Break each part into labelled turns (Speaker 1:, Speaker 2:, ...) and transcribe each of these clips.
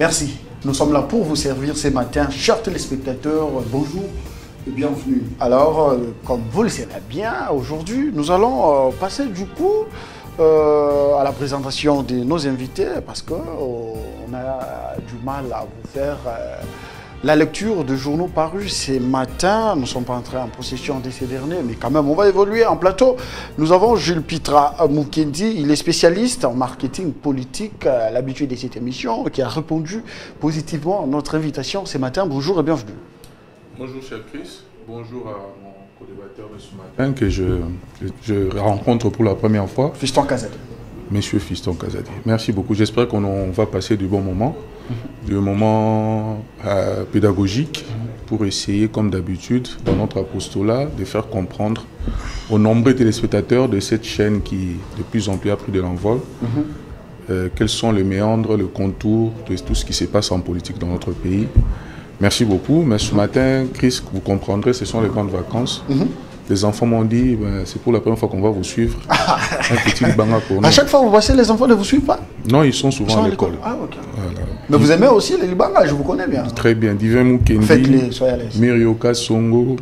Speaker 1: Merci. Nous sommes là pour vous servir ce matin. Chers téléspectateurs, bonjour et bienvenue. Alors, comme vous le savez bien, aujourd'hui, nous allons passer du coup à la présentation de nos invités parce qu'on a du mal à vous faire la lecture de journaux parus ce matin. Nous ne sommes pas entrés en possession de ces derniers, mais quand même, on va évoluer en plateau. Nous avons Jules Pitra Mukendi, il est spécialiste en marketing politique, à l'habitude de cette émission, qui a répondu positivement à notre invitation ce matin. Bonjour et bienvenue.
Speaker 2: Bonjour, cher Chris. Bonjour à mon co-débatteur de ce matin que je rencontre pour la première fois.
Speaker 1: Fiston Kazadi.
Speaker 2: Monsieur Fiston Kazadi. Merci beaucoup. J'espère qu'on va passer du bon moment, du moment pédagogique pour essayer, comme d'habitude, dans notre apostolat, de faire comprendre aux nombreux téléspectateurs de cette chaîne qui, de plus en plus, a pris de l'envol, quels sont les méandres, le contour de tout ce qui se passe en politique dans notre pays. Merci beaucoup. Mais ce matin, Chris, vous comprendrez, ce sont les grandes vacances. Les enfants m'ont dit, c'est pour la première fois qu'on va vous suivre. Un petit banga pour nous.
Speaker 1: À chaque fois, vous voyez, les enfants ne vous suivent pas?
Speaker 2: Non, ils sont souvent à l'école.
Speaker 1: Ah, ok. Voilà. Mais vous aimez aussi les Libanga, je vous connais bien.
Speaker 2: Très bien. Divin Mukendi, Myrio Kassongo,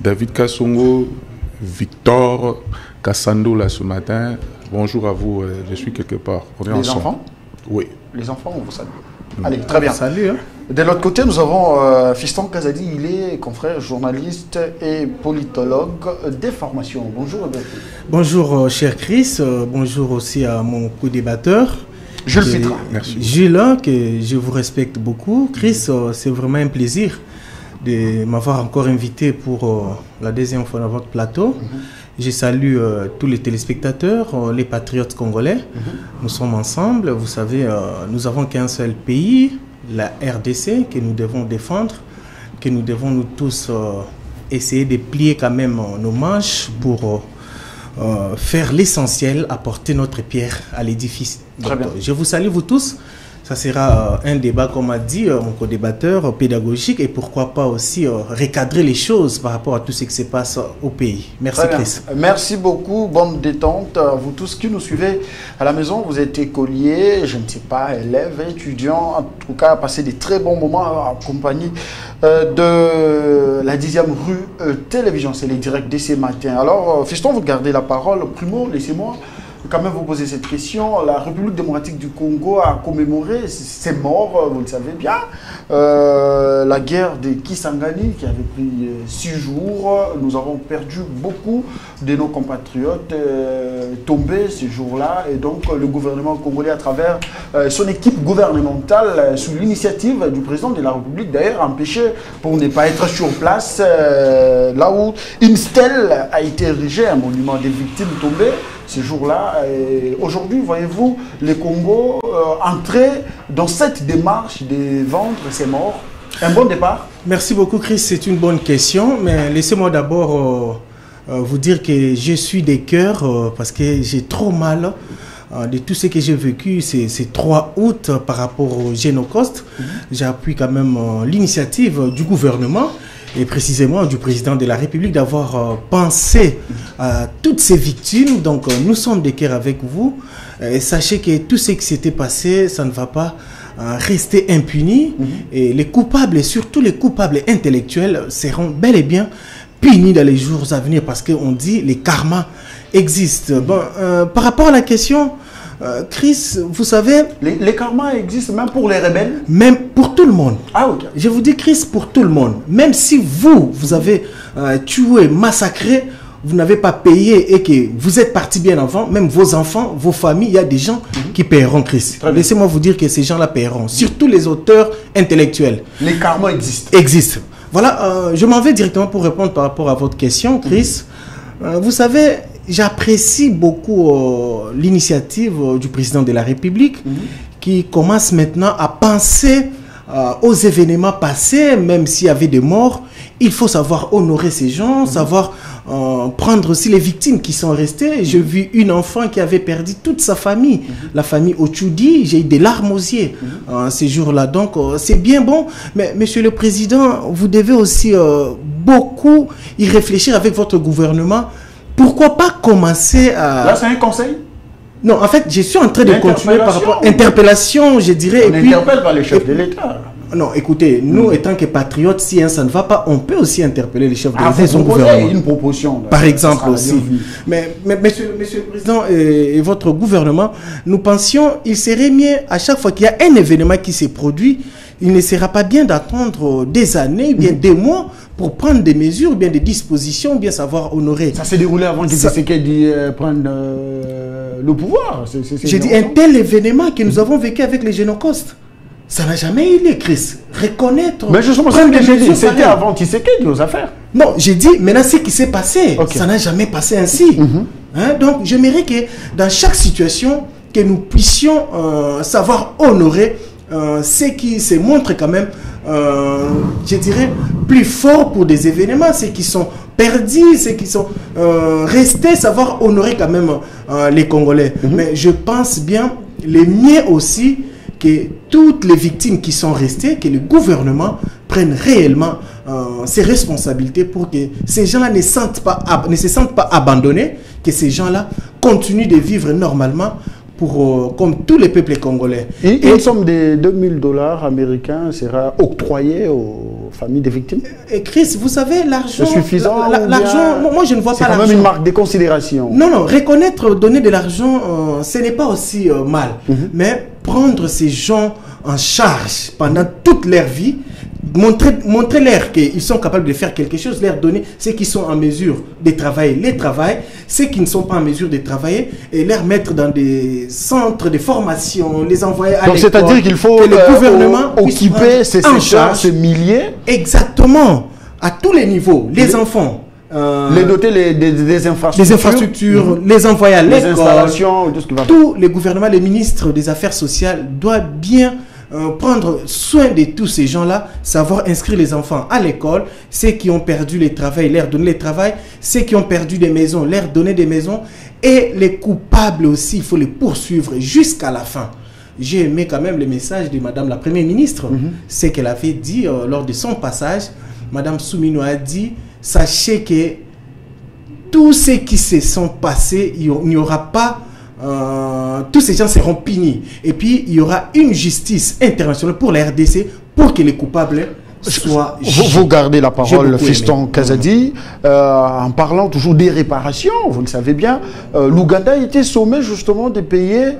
Speaker 2: David Kassongo, Victor Kassando, là, ce matin. Bonjour à vous, je suis quelque part. On est
Speaker 1: les
Speaker 2: ensemble.
Speaker 1: Enfants?
Speaker 2: Oui.
Speaker 1: Les enfants, on vous salue. Allez, très bien.
Speaker 3: Salut. Hein.
Speaker 1: De l'autre côté, nous avons Fiston Kazadi, il est confrère, journaliste et politologue des formations. Bonjour.
Speaker 3: Bonjour, cher Chris. Bonjour aussi à mon co-débatteur.
Speaker 1: Jules Pitra.
Speaker 2: Merci.
Speaker 3: Jules, que je vous respecte beaucoup. Chris, c'est vraiment un plaisir de m'avoir encore invité pour la deuxième fois dans votre plateau. Je salue tous les téléspectateurs, les patriotes congolais. Nous sommes ensemble. Vous savez, nous avons qu'un seul pays, la RDC, que nous devons défendre, que nous devons nous tous essayer de plier quand même nos manches pour faire l'essentiel, apporter notre pierre à l'édifice. Je vous salue vous tous. Ça sera un débat, comme a dit mon co-débatteur, pédagogique et pourquoi pas aussi recadrer les choses par rapport à tout ce qui se passe au pays. Merci Chris.
Speaker 1: Merci beaucoup, bonne détente. Vous tous qui nous suivez à la maison, vous êtes écoliers, je ne sais pas, élèves, étudiants, en tout cas, passez des très bons moments en compagnie de la 10e rue Télévision. C'est les directs de ce matin. Alors, Fiston, vous gardez la parole. Primo, laissez-moi quand même vous poser cette question. La République démocratique du Congo a commémoré ses morts, vous le savez bien. La guerre de Kisangani qui avait pris 6 jours. Nous avons perdu beaucoup de nos compatriotes tombés ce jour-là. Et donc le gouvernement congolais, à travers son équipe gouvernementale, sous l'initiative du président de la République, d'ailleurs empêché pour ne pas être sur place, là où une stèle a été érigée, un monument des victimes tombées ce jour-là. Aujourd'hui, voyez-vous, le Congo entrer dans cette démarche de vendre ses morts. Un bon départ?
Speaker 3: Merci beaucoup Chris, c'est une bonne question, mais laissez-moi d'abord vous dire que je suis des cœurs parce que j'ai trop mal de tout ce que j'ai vécu ces 3 août par rapport au Génocoste. J'appuie quand même l'initiative du gouvernement et précisément du président de la République d'avoir pensé à toutes ces victimes. Donc nous sommes des cœurs avec vous. Et sachez que tout ce qui s'était passé, ça ne va pas rester impuni. Et les coupables, et surtout les coupables intellectuels, seront bel et bien punis dans les jours à venir parce qu'on dit les karmas existent. Bon, par rapport à la question, Chris, vous savez...
Speaker 1: Les karmas existent même pour les rebelles?
Speaker 3: Même pour tout le monde.
Speaker 1: Ah, ok.
Speaker 3: Je vous dis, Chris, pour tout le monde. Même si vous avez tué, massacré, vous n'avez pas payé et que vous êtes parti bien avant, même vos enfants, vos familles, il y a des gens qui paieront, Chris. Laissez-moi vous dire que ces gens-là paieront. Surtout les auteurs intellectuels.
Speaker 1: Les karmas existent.
Speaker 3: Existent. Voilà, je m'en vais directement pour répondre par rapport à votre question, Chris. Vous savez... J'apprécie beaucoup l'initiative du président de la République qui commence maintenant à penser aux événements passés, même s'il y avait des morts. Il faut savoir honorer ces gens, savoir prendre aussi les victimes qui sont restées. J'ai vu une enfant qui avait perdu toute sa famille, la famille Ochudi. J'ai eu des larmes aux yeux ces jours-là. Donc, c'est bien bon. Mais, monsieur le président, vous devez aussi beaucoup y réfléchir avec votre gouvernement. Pourquoi pas commencer à...
Speaker 1: Là, c'est un conseil?
Speaker 3: Non, en fait, je suis en train de continuer par rapport à interpellation, je dirais.
Speaker 1: On n'interpelle pas les chefs de l'État.
Speaker 3: Non, écoutez, nous, étant que patriotes, si ça ne va pas, on peut aussi interpeller les chefs de l'État et son
Speaker 1: proposer
Speaker 3: gouvernement.
Speaker 1: une proposition.
Speaker 3: Par exemple aussi. Mais monsieur le Président et votre gouvernement, nous pensions qu'il serait mieux, à chaque fois qu'il y a un événement qui s'est produit, il ne sera pas bien d'attendre des années, bien des mois, pour prendre des mesures, bien des dispositions, bien savoir honorer.
Speaker 1: Ça s'est déroulé avant qu'il Tshisekedi prenne le pouvoir.
Speaker 3: J'ai dit un tel événement que nous avons vécu avec les génocostes. Ça n'a jamais eu lieu, Chris. Reconnaître.
Speaker 1: Mais justement, c'était avant Tshisekedi aux affaires.
Speaker 3: Non, j'ai dit, maintenant, ce qui s'est passé, ça n'a jamais passé ainsi. Hein, donc, j'aimerais que dans chaque situation, que nous puissions savoir honorer ceux qui se montrent quand même, je dirais, plus forts pour des événements, ceux qui sont perdus, ceux qui sont restés, savoir honorer quand même les Congolais. Mais je pense bien, les miens aussi, que toutes les victimes qui sont restées, que le gouvernement prenne réellement ses responsabilités pour que ces gens-là ne se sentent pas abandonnés, que ces gens-là continuent de vivre normalement comme tous les peuples congolais.
Speaker 1: Et une somme de $2000 américains sera octroyée aux familles des victimes.
Speaker 3: Et Chris, vous savez, l'argent...
Speaker 1: C'est suffisant?
Speaker 3: L'argent, moi je ne vois pas l'argent.
Speaker 1: C'est quand même une marque de considération.
Speaker 3: Non, non, reconnaître, donner de l'argent, ce n'est pas aussi mal. Mais prendre ces gens en charge pendant toute leur vie, montrer-leur qu'ils sont capables de faire quelque chose, leur donner ceux qui sont en mesure de travailler, les travaillent, ceux qui ne sont pas en mesure de travailler, et leur mettre dans des centres de formation, les envoyer à l'école. Donc
Speaker 1: c'est-à-dire qu'il faut
Speaker 3: que le gouvernement
Speaker 1: occuper ces milliers.
Speaker 3: Exactement, à tous les niveaux, les enfants.
Speaker 1: Les doter des infrastructures.
Speaker 3: Les infrastructures, les envoyer à l'école. Les
Speaker 1: installations, tout ce qui va.
Speaker 3: Tous les gouvernements, les ministres des Affaires sociales doivent bien prendre soin de tous ces gens-là, savoir inscrire les enfants à l'école, ceux qui ont perdu les travails, leur donner les travails, ceux qui ont perdu des maisons, leur donner des maisons, et les coupables aussi, il faut les poursuivre jusqu'à la fin. J'ai aimé quand même le message de Madame la Première ministre, ce qu'elle avait dit lors de son passage. Madame Soumino a dit, sachez que tous ceux qui se sont passés, il n'y aura pas... tous ces gens seront punis. Et puis, il y aura une justice internationale pour la RDC pour que les coupables soient...
Speaker 1: Vous gardez la parole, Fiston Kazadi, en parlant toujours des réparations. Vous le savez bien, l'Ouganda a été sommé justement de payer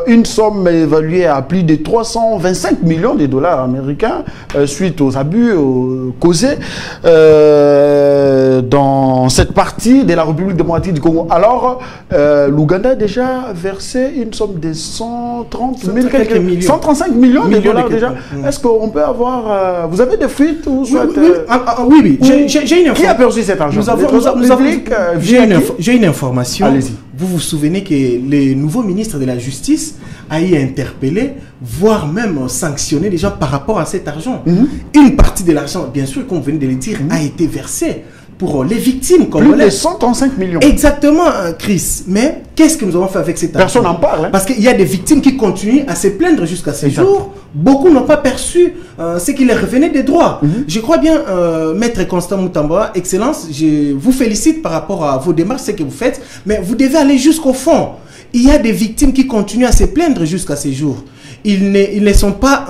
Speaker 1: une somme évaluée à plus de 325 millions de dollars américains suite aux abus causés dans cette partie de la République démocratique du Congo. Alors, l'Ouganda a déjà versé une somme de 135 millions de dollars déjà. Est-ce qu'on peut avoir... vous avez des fuites ou soit...
Speaker 3: Oui, j'ai une information.
Speaker 1: Qui a perçu cet argent?
Speaker 3: J'ai une information.
Speaker 1: Allez-y.
Speaker 3: Vous vous souvenez que le nouveau ministre de la Justice a été interpellé, voire même sanctionné déjà par rapport à cet argent. Une partie de l'argent, bien sûr, comme vous venez de le dire, a été versée pour les victimes congolaises.
Speaker 1: Plus de 135 millions.
Speaker 3: Exactement, Chris. Mais qu'est-ce que nous avons fait avec cet argent?
Speaker 1: Personne n'en parle. Hein?
Speaker 3: Parce qu'il y a des victimes qui continuent à se plaindre jusqu'à ce jour. Beaucoup n'ont pas perçu ce qui leur revenait des droits. Je crois bien, Maître Constant Moutamba, Excellence, je vous félicite par rapport à vos démarches, ce que vous faites, mais vous devez aller jusqu'au fond. Il y a des victimes qui continuent à se plaindre jusqu'à ce jour. Ils ne sont pas...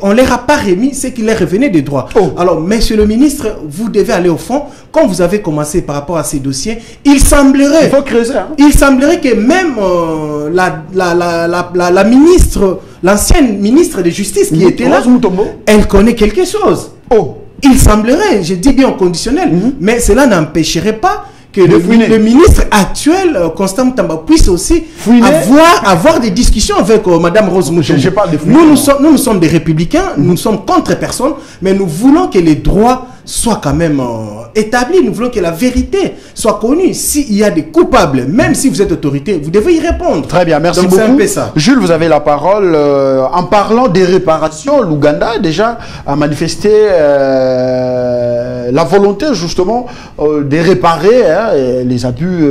Speaker 3: on ne leur a pas remis ce qui leur revenait des droits. Alors, monsieur le ministre, vous devez aller au fond. Quand vous avez commencé par rapport à ces dossiers, il semblerait...
Speaker 1: Il faut creuser. Hein?
Speaker 3: Il semblerait que même la ministre, l'ancienne ministre de Justice qui était là, elle connaît quelque chose. Il semblerait, je dis bien au conditionnel, mais cela n'empêcherait pas que le ministre actuel, Constant Moutamba, puisse aussi avoir des discussions avec Madame Rose Mutombo. Nous sommes des républicains, nous sommes contre personne, mais nous voulons que les droits soient quand même établis, nous voulons que la vérité soit connue. S'il y a des coupables, même si vous êtes autorité, vous devez y répondre.
Speaker 1: Très bien, merci beaucoup. Jules, vous avez la parole. En parlant des réparations, l'Ouganda déjà a manifesté la volonté justement de réparer les abus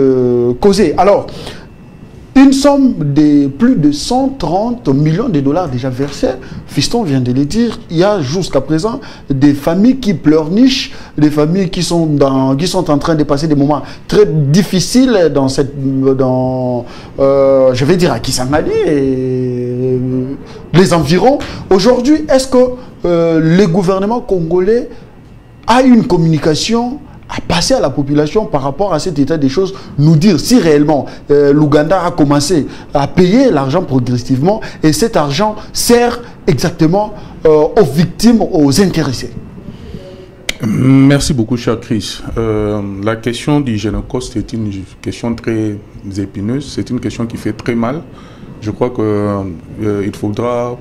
Speaker 1: causés. Alors, une somme de plus de 130 millions de dollars déjà versés. Fiston vient de le dire, il y a jusqu'à présent des familles qui pleurnichent, des familles qui sont en train de passer des moments très difficiles dans je vais dire à Kisangani et les environs. Aujourd'hui, est-ce que le gouvernement congolais a une communication à passer à la population par rapport à cet état des choses, nous dire si réellement l'Ouganda a commencé à payer l'argent progressivement et cet argent sert exactement aux victimes, aux intéressés?
Speaker 2: Merci beaucoup, cher Chris. La question du Génocost est une question très épineuse, c'est une question qui fait très mal. Je crois qu'il faudra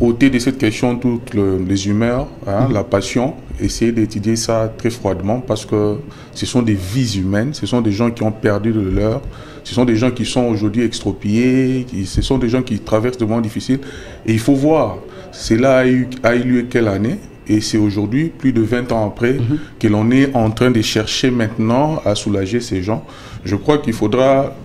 Speaker 2: ôter de cette question toutes les humeurs, hein, la passion, essayer d'étudier ça très froidement parce que ce sont des vies humaines, ce sont des gens qui ont perdu de leur, ce sont des gens qui sont aujourd'hui extropiés, ce sont des gens qui traversent des moments difficiles. Et il faut voir, cela a eu lieu quelle année? Et c'est aujourd'hui, plus de 20 ans après, que l'on est en train de chercher maintenant à soulager ces gens. Je crois qu'il faudra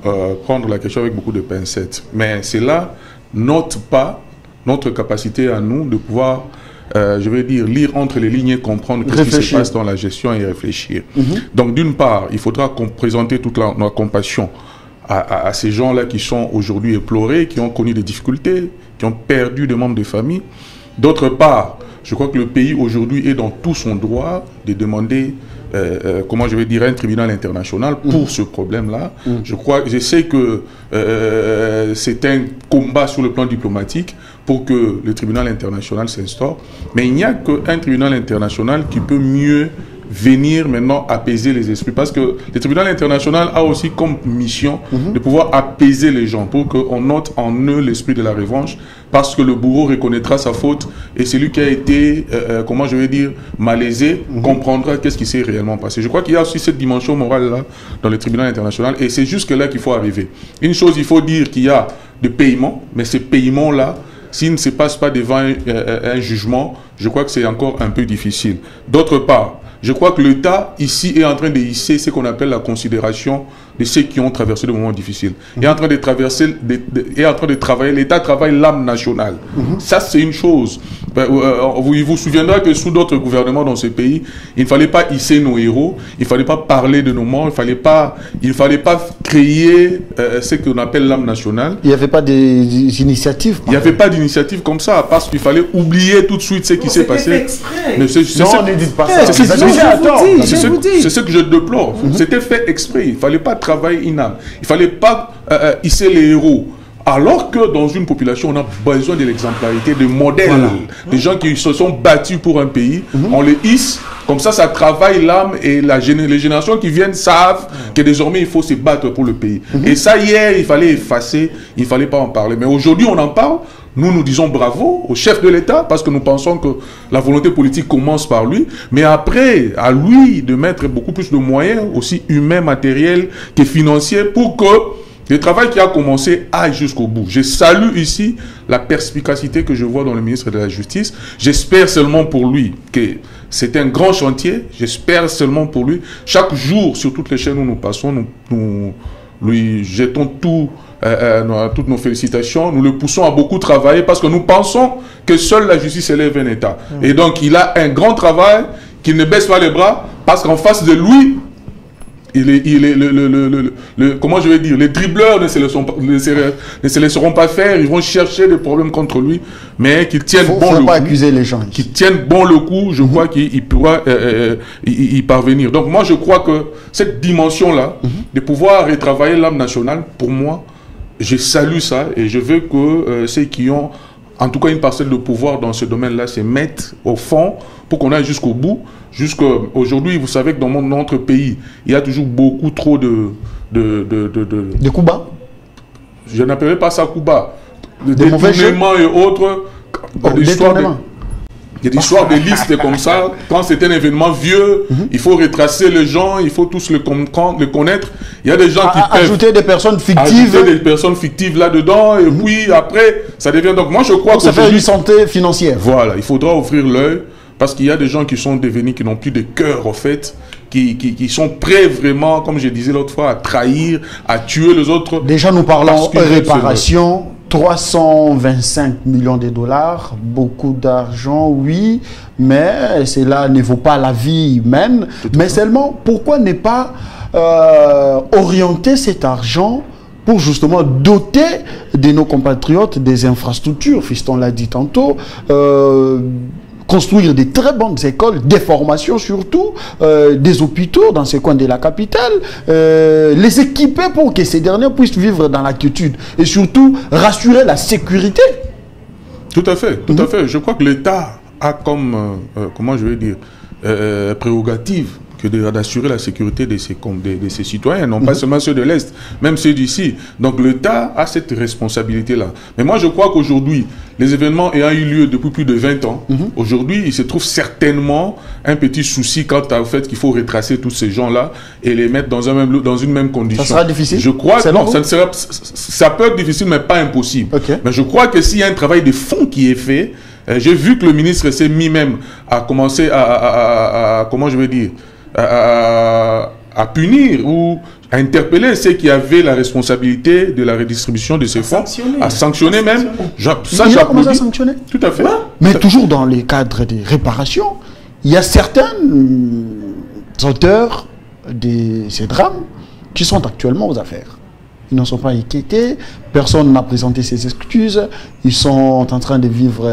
Speaker 2: prendre la question avec beaucoup de pincettes. Mais cela n'ôte pas notre capacité à nous de pouvoir, je vais dire, lire entre les lignes et comprendre ce qui se passe dans la gestion et réfléchir. Donc d'une part, il faudra présenter toute notre compassion à ces gens-là qui sont aujourd'hui éplorés, qui ont connu des difficultés, qui ont perdu des membres de famille. D'autre part, je crois que le pays aujourd'hui est dans tout son droit de demander, comment je vais dire, un tribunal international pour ce problème-là. Je sais que c'est un combat sur le plan diplomatique pour que le tribunal international s'instaure, mais il n'y a qu'un tribunal international qui peut mieux venir maintenant apaiser les esprits, parce que le tribunal international a aussi comme mission de pouvoir apaiser les gens pour qu'on note en eux l'esprit de la revanche, parce que le bourreau reconnaîtra sa faute et celui qui a été, comment je vais dire, malaisé, comprendra qu'est-ce qui s'est réellement passé. Je crois qu'il y a aussi cette dimension morale là dans le tribunal international et c'est jusque là qu'il faut arriver. Une chose, il faut dire qu'il y a des paiements, mais ces paiements là, s'il ne se passe pas devant un jugement, je crois que c'est encore un peu difficile. D'autre part, je crois que l'État, ici, est en train de hisser ce qu'on appelle la considération de ceux qui ont traversé des moments difficiles. Est en train de travailler, l'État travaille l'âme nationale. Ça, c'est une chose. Il vous souviendra que sous d'autres gouvernements dans ce pays, il ne fallait pas hisser nos héros, il ne fallait pas parler de nos morts, il ne fallait pas créer ce qu'on appelle l'âme nationale.
Speaker 1: Il n'y avait pas d'initiative.
Speaker 2: Il n'y avait pas d'initiative comme ça, parce qu'il fallait oublier tout de suite ce qui s'est passé.
Speaker 1: Non, ne dites pas ça.
Speaker 2: C'est ce que je déplore. C'était fait exprès. Il ne fallait pas travailler une âme. Il ne fallait pas hisser les héros. Alors que dans une population, on a besoin de l'exemplarité, de modèles, des gens qui se sont battus pour un pays. On les hisse, comme ça travaille l'âme et les générations qui viennent savent que désormais il faut se battre pour le pays. Et ça, hier, il fallait effacer, il ne fallait pas en parler. Mais aujourd'hui, on en parle. Nous disons bravo au chef de l'État parce que nous pensons que la volonté politique commence par lui. Mais après, à lui de mettre beaucoup plus de moyens, aussi humains, matériels que financiers, pour que le travail qui a commencé aille jusqu'au bout. Je salue ici la perspicacité que je vois dans le ministre de la Justice. J'espère seulement pour lui que c'est un grand chantier. J'espère seulement pour lui. Chaque jour, sur toutes les chaînes où nous passons, nous lui jetons toutes nos félicitations. Nous le poussons à beaucoup travailler parce que nous pensons que seule la justice élève un État. Et donc, il a un grand travail, qu'il ne baisse pas les bras parce qu'en face de lui, comment je vais dire, les dribbleurs ne se laisseront pas faire, ils vont chercher des problèmes contre lui, mais qu'ils tiennent bon le coup.
Speaker 1: Accuser les gens.
Speaker 2: Qu'ils tiennent bon le coup, je crois qu'il pourra y parvenir. Donc moi je crois que cette dimension-là, de pouvoir retravailler l'âme nationale, pour moi, je salue ça et je veux que ceux qui ont en tout cas une parcelle de pouvoir dans ce domaine-là se mettre au fond pour qu'on aille jusqu'au bout. Jusqu'aujourd'hui, vous savez que dans notre pays, il y a toujours beaucoup trop de
Speaker 1: coups bas.
Speaker 2: Je n'appellerai pas ça coups bas. De détournements et autres. Il y a des histoires de listes comme ça. Quand c'est un événement vieux, il faut retracer les gens, il faut tous le connaître. Il y a des gens qui peuvent
Speaker 1: ajouter des personnes fictives.
Speaker 2: Ajouter des personnes fictives là-dedans. Et puis après, ça devient... Donc moi je crois que
Speaker 1: ça fait une santé financière.
Speaker 2: Voilà, il faudra ouvrir l'œil. Parce qu'il y a des gens qui sont devenus, qui n'ont plus de cœur, en fait. qui sont prêts vraiment, comme je disais l'autre fois, à trahir, à tuer les autres.
Speaker 1: Déjà, nous parlons réparation. 325 millions de dollars, beaucoup d'argent, oui, mais cela ne vaut pas la vie humaine. Mais seulement, pourquoi ne pas orienter cet argent pour justement doter de nos compatriotes des infrastructures, Fiston l'a dit tantôt, construire des très bonnes écoles, des formations surtout, des hôpitaux dans ces coins de la capitale, les équiper pour que ces derniers puissent vivre dans la quiétude et surtout rassurer la sécurité.
Speaker 2: Tout à fait, tout à fait. Je crois que l'État a comme, comment je vais dire, prérogative que d'assurer la sécurité de ses citoyens, non pas seulement ceux de l'Est, même ceux d'ici. Donc l'État a cette responsabilité-là. Mais moi je crois qu'aujourd'hui, les événements ayant eu lieu depuis plus de 20 ans, aujourd'hui il se trouve certainement un petit souci quant au fait qu'il faut retracer tous ces gens-là et les mettre dans une même condition. Ça
Speaker 1: sera difficile?
Speaker 2: Je crois que non, ça peut être difficile mais pas impossible.
Speaker 1: Okay.
Speaker 2: Mais je crois que s'il y a un travail de fond qui est fait, j'ai vu que le ministre s'est mis même à commencer comment je vais dire, à punir ou à interpeller ceux qui avaient la responsabilité de la redistribution de ces fonds, à sanctionner même.
Speaker 1: Ça, il a commencé à sanctionner.
Speaker 2: Tout à fait. Ouais.
Speaker 1: Mais toujours dans les cadres des réparations, il y a certains auteurs de ces drames qui sont actuellement aux affaires. Ils n'en sont pas inquiétés, personne n'a présenté ses excuses, ils sont en train de vivre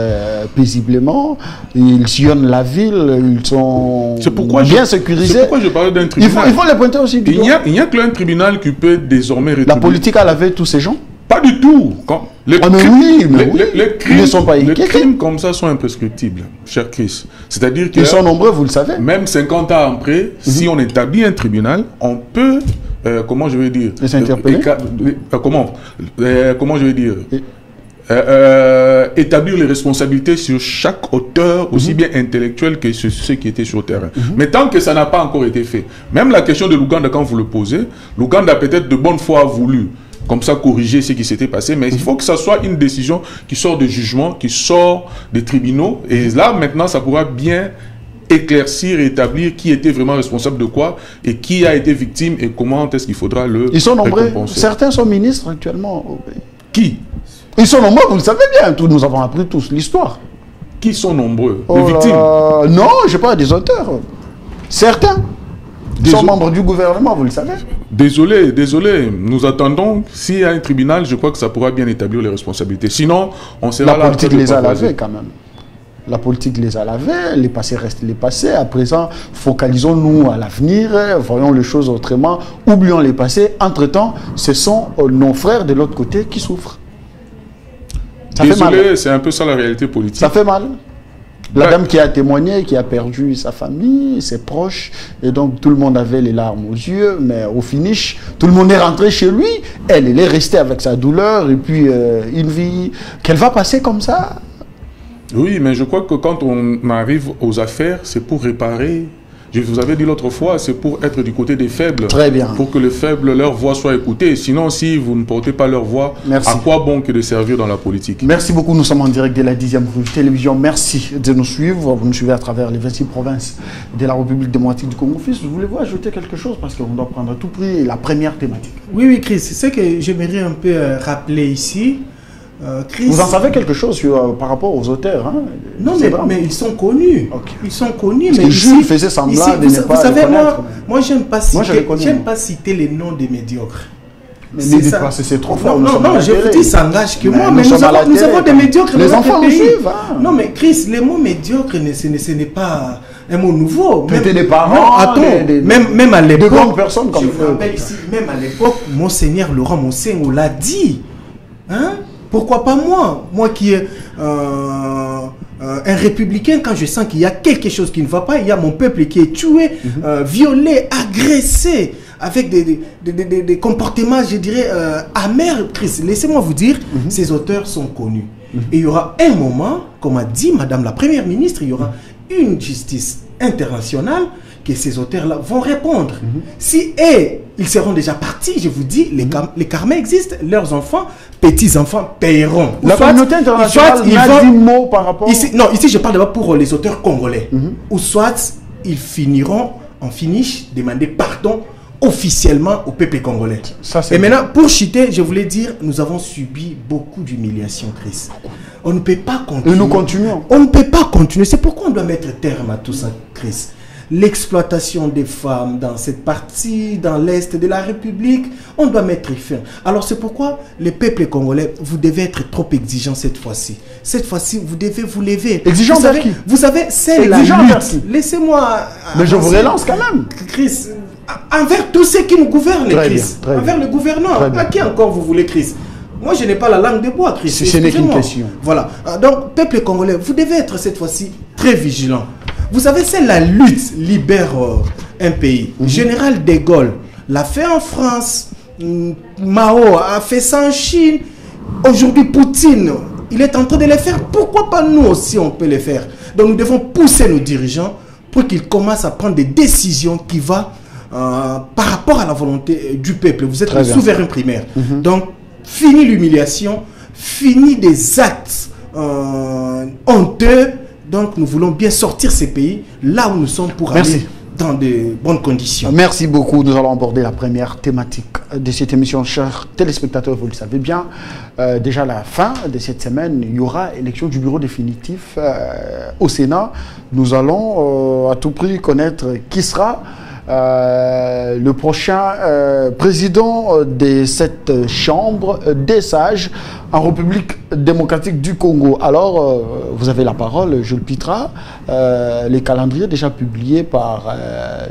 Speaker 1: paisiblement, ils sillonnent la ville, ils sont bien sécurisés.
Speaker 2: C'est pourquoi je parlais d'un tribunal.
Speaker 1: Il faut les pointer aussi.
Speaker 2: Il n'y a qu'un tribunal qui peut désormais rétribuer.
Speaker 1: La politique a lavé tous ces gens?
Speaker 2: Pas du tout. Les crimes
Speaker 1: ne sont pas inquiétés.
Speaker 2: Les crimes comme ça sont imprescriptibles, cher Chris. C'est-à-dire qu'ils
Speaker 1: sont nombreux, vous le savez.
Speaker 2: Même 50 ans après, si on établit un tribunal, on peut... comment je vais dire,
Speaker 1: les interpeller.
Speaker 2: Comment je vais dire, établir les responsabilités sur chaque auteur, aussi bien intellectuel que ceux qui étaient sur le terrain. Mais tant que ça n'a pas encore été fait, même la question de l'Ouganda, quand vous le posez, l'Ouganda peut-être de bonne foi a voulu comme ça corriger ce qui s'était passé, mais il faut que ça soit une décision qui sort de jugement, qui sort des tribunaux, et là maintenant ça pourra bien éclaircir et établir qui était vraiment responsable de quoi et qui a été victime et comment est-ce qu'il faudra le
Speaker 1: Ils sont nombreux. Certains sont ministres actuellement au pays.
Speaker 2: Qui?
Speaker 1: Ils sont nombreux, vous le savez bien. Nous avons appris tous l'histoire.
Speaker 2: Qui sont nombreux? Les victimes?
Speaker 1: Non, je parle des auteurs. Certains sont membres du gouvernement, vous le savez.
Speaker 2: Désolé. Nous attendons. S'il y a un tribunal, je crois que ça pourra bien établir les responsabilités. Sinon, on sera là.
Speaker 1: La politique les a lavés quand même. La politique les a lavés, les passés restent les passés. À présent, focalisons-nous à l'avenir, voyons les choses autrement, oublions les passés. Entre-temps, ce sont nos frères de l'autre côté qui souffrent. Ça fait mal.
Speaker 2: C'est un peu ça la réalité politique.
Speaker 1: Ça fait mal. La dame qui a témoigné, qui a perdu sa famille, ses proches, et donc tout le monde avait les larmes aux yeux, mais au finish, tout le monde est rentré chez lui. Elle est restée avec sa douleur, et puis une vie qu'elle va passer comme ça.
Speaker 2: Oui, mais je crois que quand on arrive aux affaires, c'est pour réparer. Je vous avais dit l'autre fois, c'est pour être du côté des faibles.
Speaker 1: Très bien.
Speaker 2: Pour que les faibles, leur voix soit écoutée. Sinon, si vous ne portez pas leur voix, à quoi bon que de servir dans la politique?
Speaker 1: Merci beaucoup. Nous sommes en direct de la 10e rue télévision. Merci de nous suivre. Vous nous suivez à travers les 26 provinces de la République démocratique du Congo. Fils, voulez-vous ajouter quelque chose? Parce qu'on doit prendre à tout prix la première thématique.
Speaker 3: Oui, Chris. C'est ce que j'aimerais un peu rappeler ici. Chris,
Speaker 1: vous en savez quelque chose par rapport aux auteurs, hein?
Speaker 3: Non, mais ils sont connus. Okay. Ils sont connus.
Speaker 1: Parce
Speaker 3: mais
Speaker 1: que Jules faisait semblant de ne pas.
Speaker 3: Vous savez, moi j'aime pas citer les noms des médiocres.
Speaker 1: Mais ne dites pas, c'est trop fort.
Speaker 3: Non, je vous dis, ça engage que moi, mais nous avons des médiocres.
Speaker 1: Les enfants nous suivent.
Speaker 3: Non, mais Chris, le mot médiocre, ce n'est pas un mot nouveau.
Speaker 1: Même des parents,
Speaker 3: même à l'époque.
Speaker 1: De grandes personnes comme
Speaker 3: je vous rappelle ici, même à l'époque, Monseigneur Laurent Monsengo l'a dit. Hein? Pourquoi pas moi? Moi qui est un républicain, quand je sens qu'il y a quelque chose qui ne va pas, il y a mon peuple qui est tué, violé, agressé, avec des comportements, je dirais, amers. Chris, laissez-moi vous dire, ces auteurs sont connus. Et il y aura un moment, comme a dit Madame la Première ministre, il y aura une justice internationale que ces auteurs-là vont répondre. Si ils seront déjà partis, je vous dis, les karmas existent, leurs enfants, petits-enfants paieront.
Speaker 1: La communauté internationale n'a dit mot par rapport...
Speaker 3: Ici je parle d'abord pour les auteurs congolais. Ou soit, ils finiront en finish, demander pardon officiellement au peuple congolais.
Speaker 1: Ça,
Speaker 3: et maintenant, pour chuter, je voulais dire, nous avons subi beaucoup d'humiliations, Chris. On ne peut pas continuer.
Speaker 1: Et nous continuons.
Speaker 3: On ne peut pas continuer. C'est pourquoi on doit mettre terme à tout ça, Chris. L'exploitation des femmes dans cette partie, dans l'Est de la République, on doit mettre fin. Alors c'est pourquoi les peuples congolais, vous devez être trop exigeants cette fois-ci. Cette fois-ci, vous devez vous lever.
Speaker 1: Exigeant vers qui?
Speaker 3: Vous savez, c'est la lutte. Laissez-moi...
Speaker 1: Mais je vous relance quand même.
Speaker 3: Chris, envers tous ceux qui nous gouvernent,
Speaker 1: très
Speaker 3: Chris.
Speaker 1: Bien,
Speaker 3: envers le gouvernement. À qui encore vous voulez, Chris? Moi, je n'ai pas la langue de bois, Chris.
Speaker 1: Ce n'est qu'une question.
Speaker 3: Voilà. Donc, peuple congolais, vous devez être cette fois-ci très vigilant. Vous savez, c'est la lutte libère un pays. Général de Gaulle l'a fait en France. Mao a fait ça en Chine. Aujourd'hui, Poutine, il est en train de le faire. Pourquoi pas nous aussi, on peut le faire? Donc, nous devons pousser nos dirigeants pour qu'ils commencent à prendre des décisions qui vont par rapport à la volonté du peuple. Vous êtes le souverain primaire. Donc, fini l'humiliation, fini des actes honteux. Donc, nous voulons bien sortir ces pays là où nous sommes pour aller dans de bonnes conditions.
Speaker 1: Merci beaucoup. Nous allons aborder la première thématique de cette émission. Chers téléspectateurs, vous le savez bien, déjà à la fin de cette semaine, il y aura élection du bureau définitif au Sénat. Nous allons à tout prix connaître qui sera le prochain président de cette chambre des sages en République démocratique du Congo. Alors, vous avez la parole, Jules Pitra. Les calendriers déjà publiés par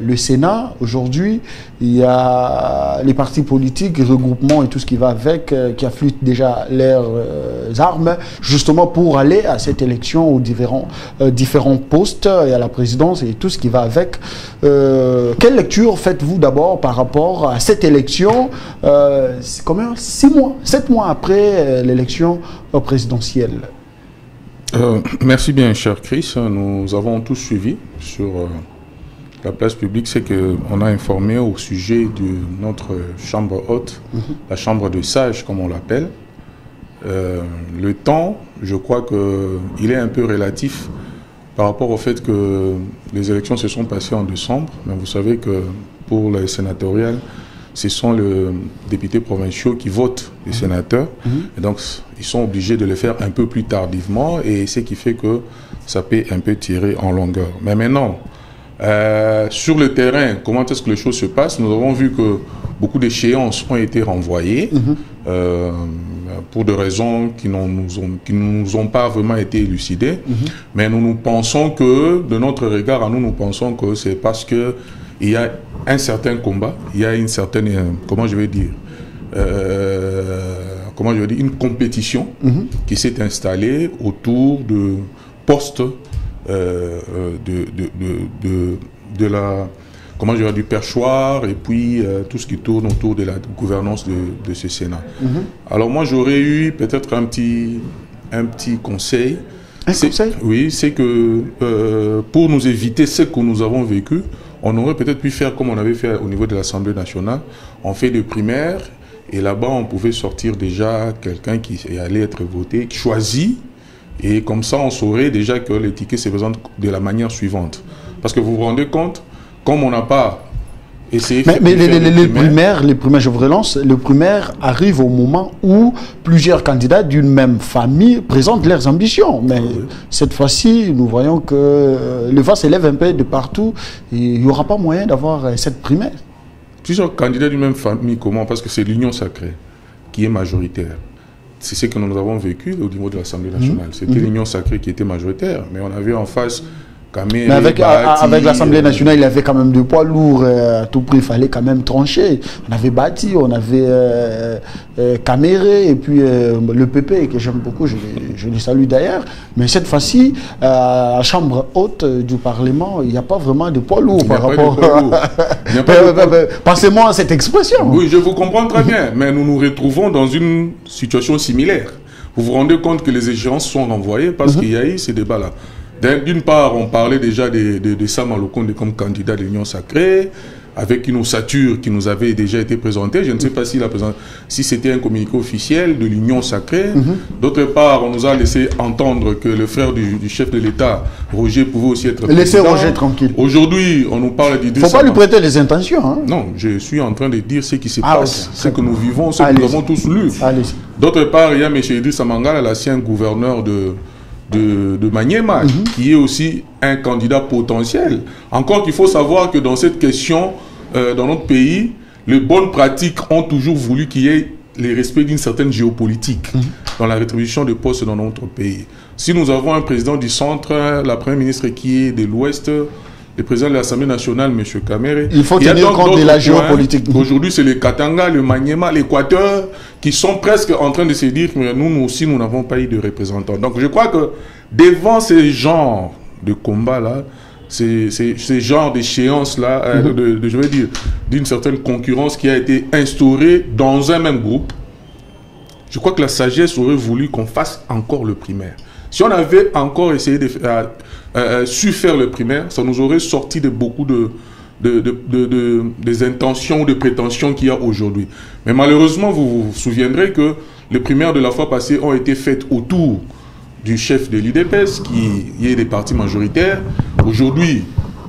Speaker 1: le Sénat. Aujourd'hui, il y a les partis politiques, regroupements et tout ce qui va avec, qui affûtent déjà leurs armes, justement pour aller à cette élection aux différents postes et à la présidence et tout ce qui va avec. Quelle lecture faites-vous d'abord par rapport à cette élection, combien, 7 mois après l'élection présidentielle?
Speaker 2: Merci bien, cher Chris. Nous avons tous suivi sur la place publique, c'est qu'on a informé au sujet de notre chambre haute, la chambre de sages, comme on l'appelle. Le temps, je crois qu'il est un peu relatif par rapport au fait que les élections se sont passées en décembre. Mais vous savez que pour les sénatoriales, ce sont les députés provinciaux qui votent les sénateurs. Et donc, ils sont obligés de le faire un peu plus tardivement. Et ce qui fait que ça peut un peu tirer en longueur. Mais maintenant, sur le terrain, comment est-ce que les choses se passent? Nous avons vu que beaucoup d'échéances ont été renvoyées pour des raisons qui ne nous ont pas vraiment été élucidées. Mais nous pensons que, de notre regard à nous, nous pensons que c'est parce que il y a un certain combat, il y a une certaine, comment je vais dire, une compétition qui s'est installée autour de postes de la, comment je vais dire, du perchoir et puis tout ce qui tourne autour de la gouvernance de ce Sénat. Alors moi j'aurais eu peut-être un petit conseil.
Speaker 1: Un conseil?
Speaker 2: Oui, c'est que pour nous éviter ce que nous avons vécu, on aurait peut-être pu faire comme on avait fait au niveau de l'Assemblée nationale. On fait des primaires et là-bas on pouvait sortir déjà quelqu'un qui allait être voté, choisi. Et comme ça, on saurait déjà que les tickets se présentent de la manière suivante. Parce que vous vous rendez compte, comme on n'a pas essayé...
Speaker 1: Mais les primaires, je vous relance, les primaires arrivent au moment où plusieurs candidats d'une même famille présentent leurs ambitions. Mais cette fois-ci, nous voyons que le vent s'élève un peu de partout. Et il n'y aura pas moyen d'avoir cette primaire.
Speaker 2: Plusieurs candidats d'une même famille, comment? Parce que c'est l'union sacrée qui est majoritaire. C'est ce que nous avons vécu au niveau de l'Assemblée nationale. C'était l'union sacrée qui était majoritaire, mais on avait en face Kamere,
Speaker 1: mais avec l'Assemblée nationale, il y avait quand même des poids lourds. À tout prix, il fallait quand même trancher. On avait Bati, on avait Kamere et puis le PP, que j'aime beaucoup, je les salue d'ailleurs. Mais cette fois-ci, à la Chambre haute du Parlement, il n'y a pas vraiment de poids lourds par rapport Passez-moi à cette expression.
Speaker 2: Oui, je vous comprends très bien, mais nous nous retrouvons dans une situation similaire. Vous vous rendez compte que les échéances sont renvoyées parce qu'il y a eu ces débats-là. D'une part, on parlait déjà de Sam Alokonde comme candidat de l'Union sacrée. avec une ossature qui nous avait déjà été présentée. Je ne sais pas si c'était un communiqué officiel de l'Union sacrée. D'autre part, on nous a laissé entendre que le frère du chef de l'État, Roger, pouvait aussi être président.
Speaker 1: Laissez Roger tranquille.
Speaker 2: Aujourd'hui, on nous parle d'Idrissa.
Speaker 1: Il ne faut pas lui prêter les intentions. Hein.
Speaker 2: Non, je suis en train de dire ce qui se passe, ce que nous vivons, ce que nous avons tous lu. D'autre part, il y a M. Idrissa Mangala, l'ancien gouverneur de Maniema, qui est aussi un candidat potentiel. Encore qu'il faut savoir que dans cette question, dans notre pays, les bonnes pratiques ont toujours voulu qu'il y ait le respect d'une certaine géopolitique dans la rétribution de postes dans notre pays. Si nous avons un président du centre, la première ministre qui est de l'ouest, le président de l'Assemblée nationale, M. Kamere.
Speaker 1: Il faut tenir compte de la géopolitique.
Speaker 2: Aujourd'hui, c'est le Katanga, le Maniema, l'Équateur qui sont presque en train de se dire que nous aussi, nous n'avons pas eu de représentants. Donc, je crois que devant ces genres de combats-là, ces genres d'échéances-là, je vais dire, d'une certaine concurrence qui a été instaurée dans un même groupe, je crois que la sagesse aurait voulu qu'on fasse encore le primaire. Si on avait encore essayé de su faire le primaire, ça nous aurait sorti de beaucoup des intentions, de prétentions qu'il y a aujourd'hui. Mais malheureusement, vous vous souviendrez que les primaires de la fois passée ont été faites autour du chef de l'UDPS, qui est des partis majoritaires. Aujourd'hui,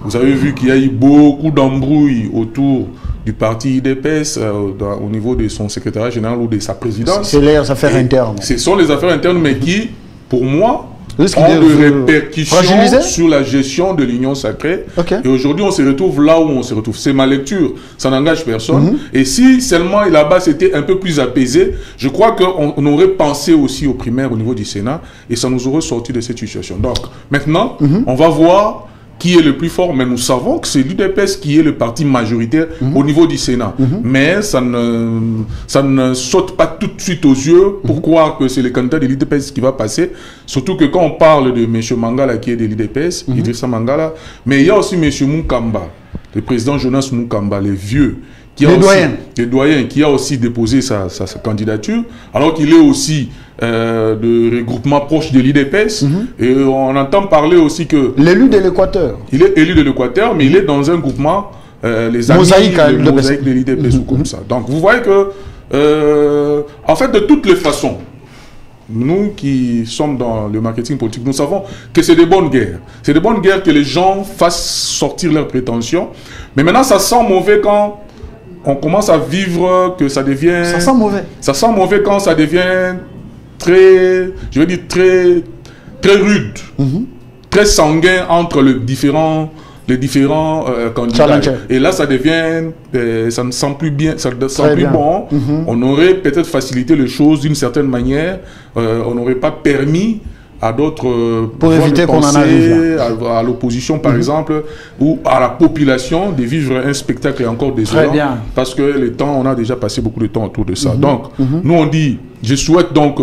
Speaker 2: vous avez vu qu'il y a eu beaucoup d'embrouilles autour du parti UDPS au niveau de son secrétariat général ou de sa présidence.
Speaker 1: C'est les affaires internes.
Speaker 2: Ce sont les affaires internes, mais qui, pour moi, ont des répercussions sur la gestion de l'Union sacrée. Et aujourd'hui, on se retrouve là où on se retrouve. C'est ma lecture, ça n'engage personne. Et si seulement là-bas, c'était un peu plus apaisé, je crois qu'on aurait pensé aussi aux primaires au niveau du Sénat et ça nous aurait sorti de cette situation. Donc, maintenant, on va voir qui est le plus fort, mais nous savons que c'est l'UDPS qui est le parti majoritaire au niveau du Sénat. Mais ça ne saute pas tout de suite aux yeux pour croire que c'est le candidat de l'UDPS qui va passer. Surtout que quand on parle de M. Mangala qui est de l'UDPS, Idrissa Mangala, mais il y a aussi M. Moukamba, le président Jonas Moukamba, les vieux, le doyen qui a aussi déposé sa candidature, alors qu'il est aussi de regroupement proche de l'IDPS. Et on entend parler aussi que...
Speaker 1: L'élu de l'Équateur.
Speaker 2: Il est élu de l'Équateur, mais il est dans un groupement, les amis mosaïque de l'IDPS ou comme ça. Donc vous voyez que, en fait, de toutes les façons, nous qui sommes dans le marketing politique, nous savons que c'est des bonnes guerres. C'est des bonnes guerres que les gens fassent sortir leurs prétentions. Mais maintenant, ça sent mauvais quand on commence à vivre que ça devient...
Speaker 1: Ça sent mauvais.
Speaker 2: Ça sent mauvais quand ça devient très, je veux dire, très rude, très sanguin entre les différents candidats. Et là, ça devient, ça ne sent plus bien, ça ne sent plus bon. On aurait peut-être facilité les choses d'une certaine manière. On n'aurait pas permis à d'autres
Speaker 1: pour éviter qu'on en arrive là.
Speaker 2: À l'opposition par exemple, ou à la population de vivre un spectacle encore désolant, parce que le temps, on a déjà passé beaucoup de temps autour de ça. Donc nous on dit, je souhaite donc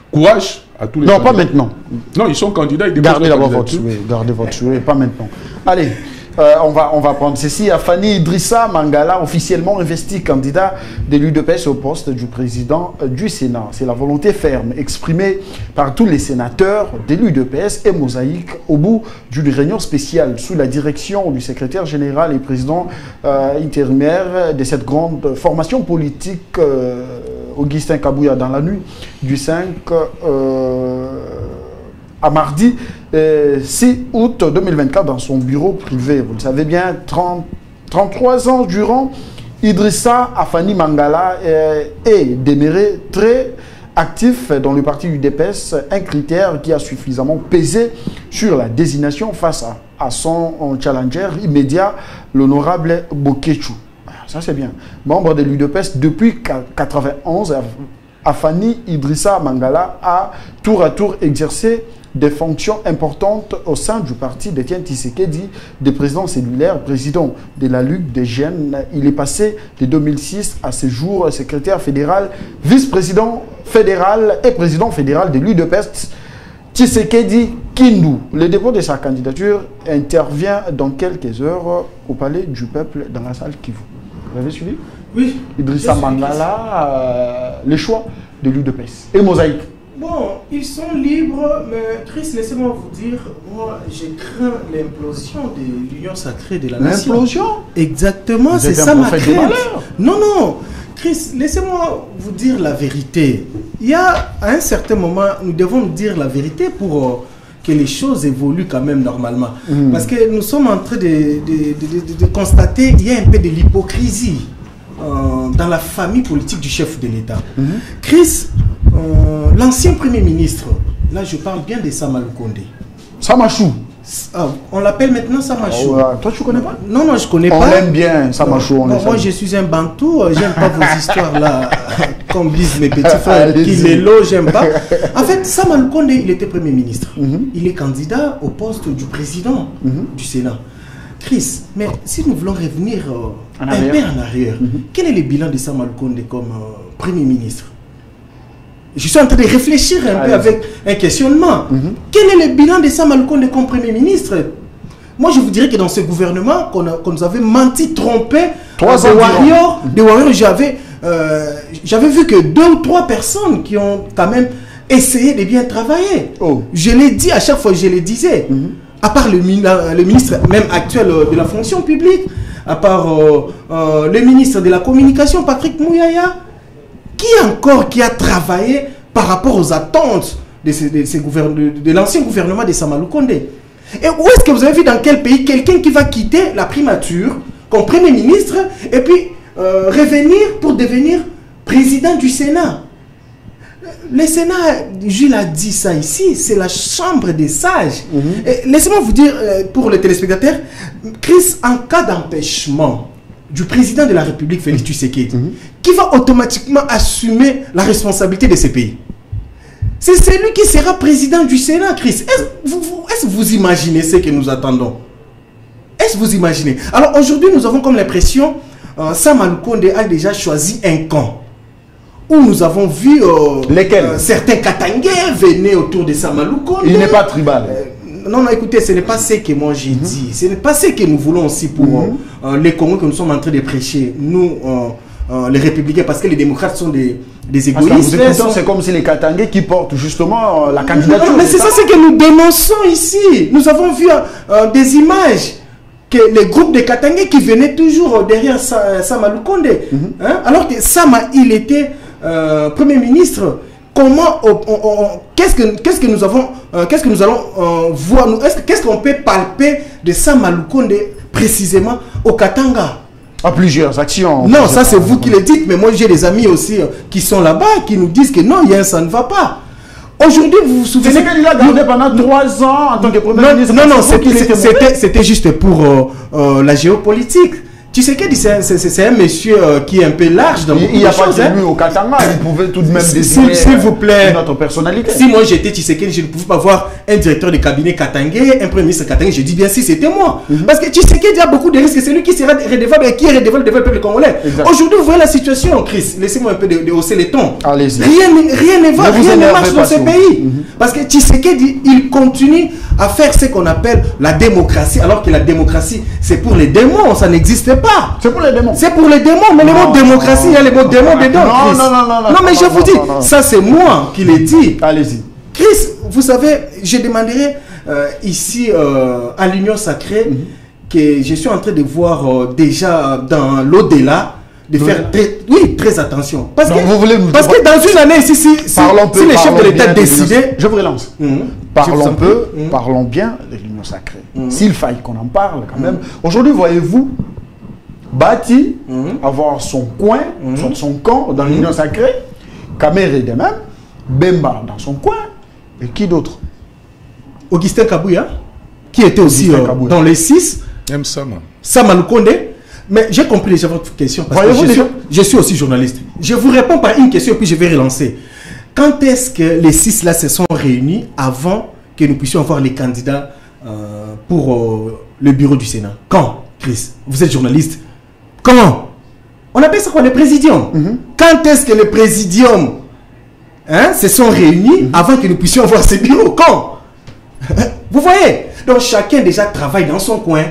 Speaker 2: courage à tous les candidats.
Speaker 1: Non, pas maintenant.
Speaker 2: Non, ils sont candidats, ils
Speaker 1: gardez d'abord votre souhait, gardez votre souhait, pas maintenant. Allez, on va prendre ceci. Afani Idrissa Mangala, officiellement investi candidat de l'UDPS au poste du président du Sénat. C'est la volonté ferme exprimée par tous les sénateurs de l'UDPS et Mosaïque au bout d'une réunion spéciale sous la direction du secrétaire général et président intérimaire de cette grande formation politique, Augustin Kabouya, dans la nuit du 5 à mardi 6 août 2024 dans son bureau privé. Vous le savez bien, 33 ans durant, Idrissa Afani Mangala est demeuré très actif dans le parti UDPS, un critère qui a suffisamment pesé sur la désignation face à son challenger immédiat, l'honorable Bokechu. Ça c'est bien. Membre de l'UDPS depuis 1991, Afani Idrissa Mangala a tour à tour exercé des fonctions importantes au sein du parti d'Étienne Tshisekedi, de président cellulaire, président de la Ligue des jeunes. Il est passé de 2006 à ce jour secrétaire fédéral, vice-président fédéral et président fédéral de l'UDPS. Tshisekedi Kindu, le dépôt de sa candidature intervient dans quelques heures au Palais du Peuple dans la salle Kivu. Vous avez suivi?
Speaker 3: Oui.
Speaker 1: Idrissa Mangala, les choix de l'UDPS et Mosaïque.
Speaker 3: Bon, ils sont libres, mais Chris, laissez-moi vous dire, moi, j'ai craint l'implosion de l'Union sacrée de la nation.
Speaker 1: L'implosion?
Speaker 3: Exactement, c'est ça ma crainte. Non, non, Chris, laissez-moi vous dire la vérité. Il y a, à un certain moment, nous devons dire la vérité pour que les choses évoluent quand même normalement. Parce que nous sommes en train de constater qu'il y a un peu de l'hypocrisie dans la famille politique du chef de l'État. Chris, l'ancien Premier ministre, là je parle bien de Sama Lukonde.
Speaker 1: Samachou.
Speaker 3: On l'appelle maintenant Samachou.
Speaker 1: Toi tu connais pas?
Speaker 3: Non, non, je connais pas.
Speaker 1: On l'aime bien, Samachou.
Speaker 3: Moi je suis un Bantou, j'aime pas vos histoires là, comme disent mes petits frères, Kilelo, j'aime pas. En fait, Sama Lukonde, il était Premier ministre. Il est candidat au poste du président du Sénat. Chris, mais si nous voulons revenir un peu en arrière, quel est le bilan de Sama Lukonde comme Premier ministre? Je suis en train de réfléchir un peu avec un questionnement. Quel est le bilan de Sama Lukonde comme Premier ministre? Moi, je vous dirais que dans ce gouvernement, qu'on nous avait menti, trompé, des warriors, j'avais vu que 2 ou 3 personnes qui ont quand même essayé de bien travailler. Je l'ai dit à chaque fois, je le disais. À part le ministre même actuel de la fonction publique, à part le ministre de la communication, Patrick Mouyaya, qui a travaillé par rapport aux attentes de l'ancien gouvernement de Sama Lukonde. Et où est-ce que vous avez vu dans quel pays quelqu'un qui va quitter la primature comme Premier ministre et puis revenir pour devenir président du Sénat? Le Sénat, Jules a dit ça ici, c'est la chambre des sages. Laissez-moi vous dire, pour les téléspectateurs, Chris, en cas d'empêchement du président de la République, Félix Tshisekedi, qui va automatiquement assumer la responsabilité de ce pays? C'est celui qui sera président du Sénat, Chris. Est-ce que vous imaginez ce que nous attendons? Est-ce que vous imaginez? Alors aujourd'hui, nous avons comme l'impression, Sama Lukonde a déjà choisi un camp. Où nous avons vu certains Katangais venir autour de Sama Lukonde.
Speaker 1: Il n'est pas tribal.
Speaker 3: Non, non, écoutez, ce n'est pas ce que moi j'ai dit. Ce n'est pas ce que nous voulons aussi pour les Congos que nous sommes en train de prêcher. Nous, les républicains, parce que les démocrates sont des égoïstes.
Speaker 1: C'est comme si les Katangais qui portent justement la candidature.
Speaker 3: Non, mais c'est ça ce que nous dénonçons ici. Nous avons vu des images que les groupes de Katangais qui venaient toujours derrière Sama Lukonde. Alors que Sama, il était Premier ministre. Comment qu'est-ce que nous avons, qu'est-ce que nous allons voir, qu'est-ce qu'on peut palper de Sama Lukonde précisément au Katanga?
Speaker 1: À plusieurs actions.
Speaker 3: Non, ça c'est vous qui le dites, mais moi j'ai des amis aussi qui sont là-bas qui nous disent que non, ça ne va pas. Aujourd'hui, vous vous souvenez...
Speaker 1: C'est qu'il a gardé pendant 3 ans en tant que Premier ministre.
Speaker 3: Non, non, c'était juste pour la géopolitique. Tu sais que c'est un monsieur qui est un peu large dans beaucoup de choses.
Speaker 1: Il n'y a pas de lui au Katanga, il pouvait tout de même désigner
Speaker 3: s'il vous plaît,
Speaker 1: notre personnalité.
Speaker 3: Si moi j'étais Tshisekedi, je ne pouvais pas voir un directeur de cabinet katangais, un premier ministre katangais, je dis bien si c'était moi. Parce que Tshisekedi a beaucoup de risques, c'est lui qui sera redevable et qui est redevable devant le peuple congolais. Aujourd'hui, vous voyez la situation, Chris, laissez-moi un peu de hausser les tons. Rien ne va, rien ne marche dans ce pays. Parce que Tshisekedi, il continue à faire ce qu'on appelle la démocratie, alors que la démocratie, c'est pour les démons, ça n'existe pas.
Speaker 1: C'est pour les démons.
Speaker 3: C'est pour les démons, mais le mot démocratie, il y a le mot démon dedans. Non, mais je vous dis, ça c'est moi qui l'ai dit.
Speaker 1: Allez-y.
Speaker 3: Chris, vous savez, je demanderai ici à l'Union sacrée que je suis en train de voir déjà dans l'au-delà, de faire très attention. Parce que dans une année, si les chefs de l'État décidaient...
Speaker 1: Je vous relance. Parlons bien de l'Union sacrée. S'il faille qu'on en parle quand même. Aujourd'hui, voyez-vous, Bati, avoir son coin, son camp dans l'Union sacrée, Kamere de même, Bemba dans son coin, et qui d'autre?
Speaker 3: Augustin Kabouya, qui était aussi dans les 6.
Speaker 2: Même Sama.
Speaker 3: Sama Lukonde. Mais j'ai compris déjà votre question. Parce que je suis aussi journaliste. Je vous réponds par une question, puis je vais relancer. Quand est-ce que les 6 là se sont réunis avant que nous puissions avoir les candidats pour le bureau du Sénat? Quand, Chris? Vous êtes journaliste. Comment? On appelle ça quoi, le présidium? Quand est-ce que le présidium se sont réunis avant que nous puissions avoir ces bureaux? Quand? Vous voyez? Donc chacun déjà travaille dans son coin.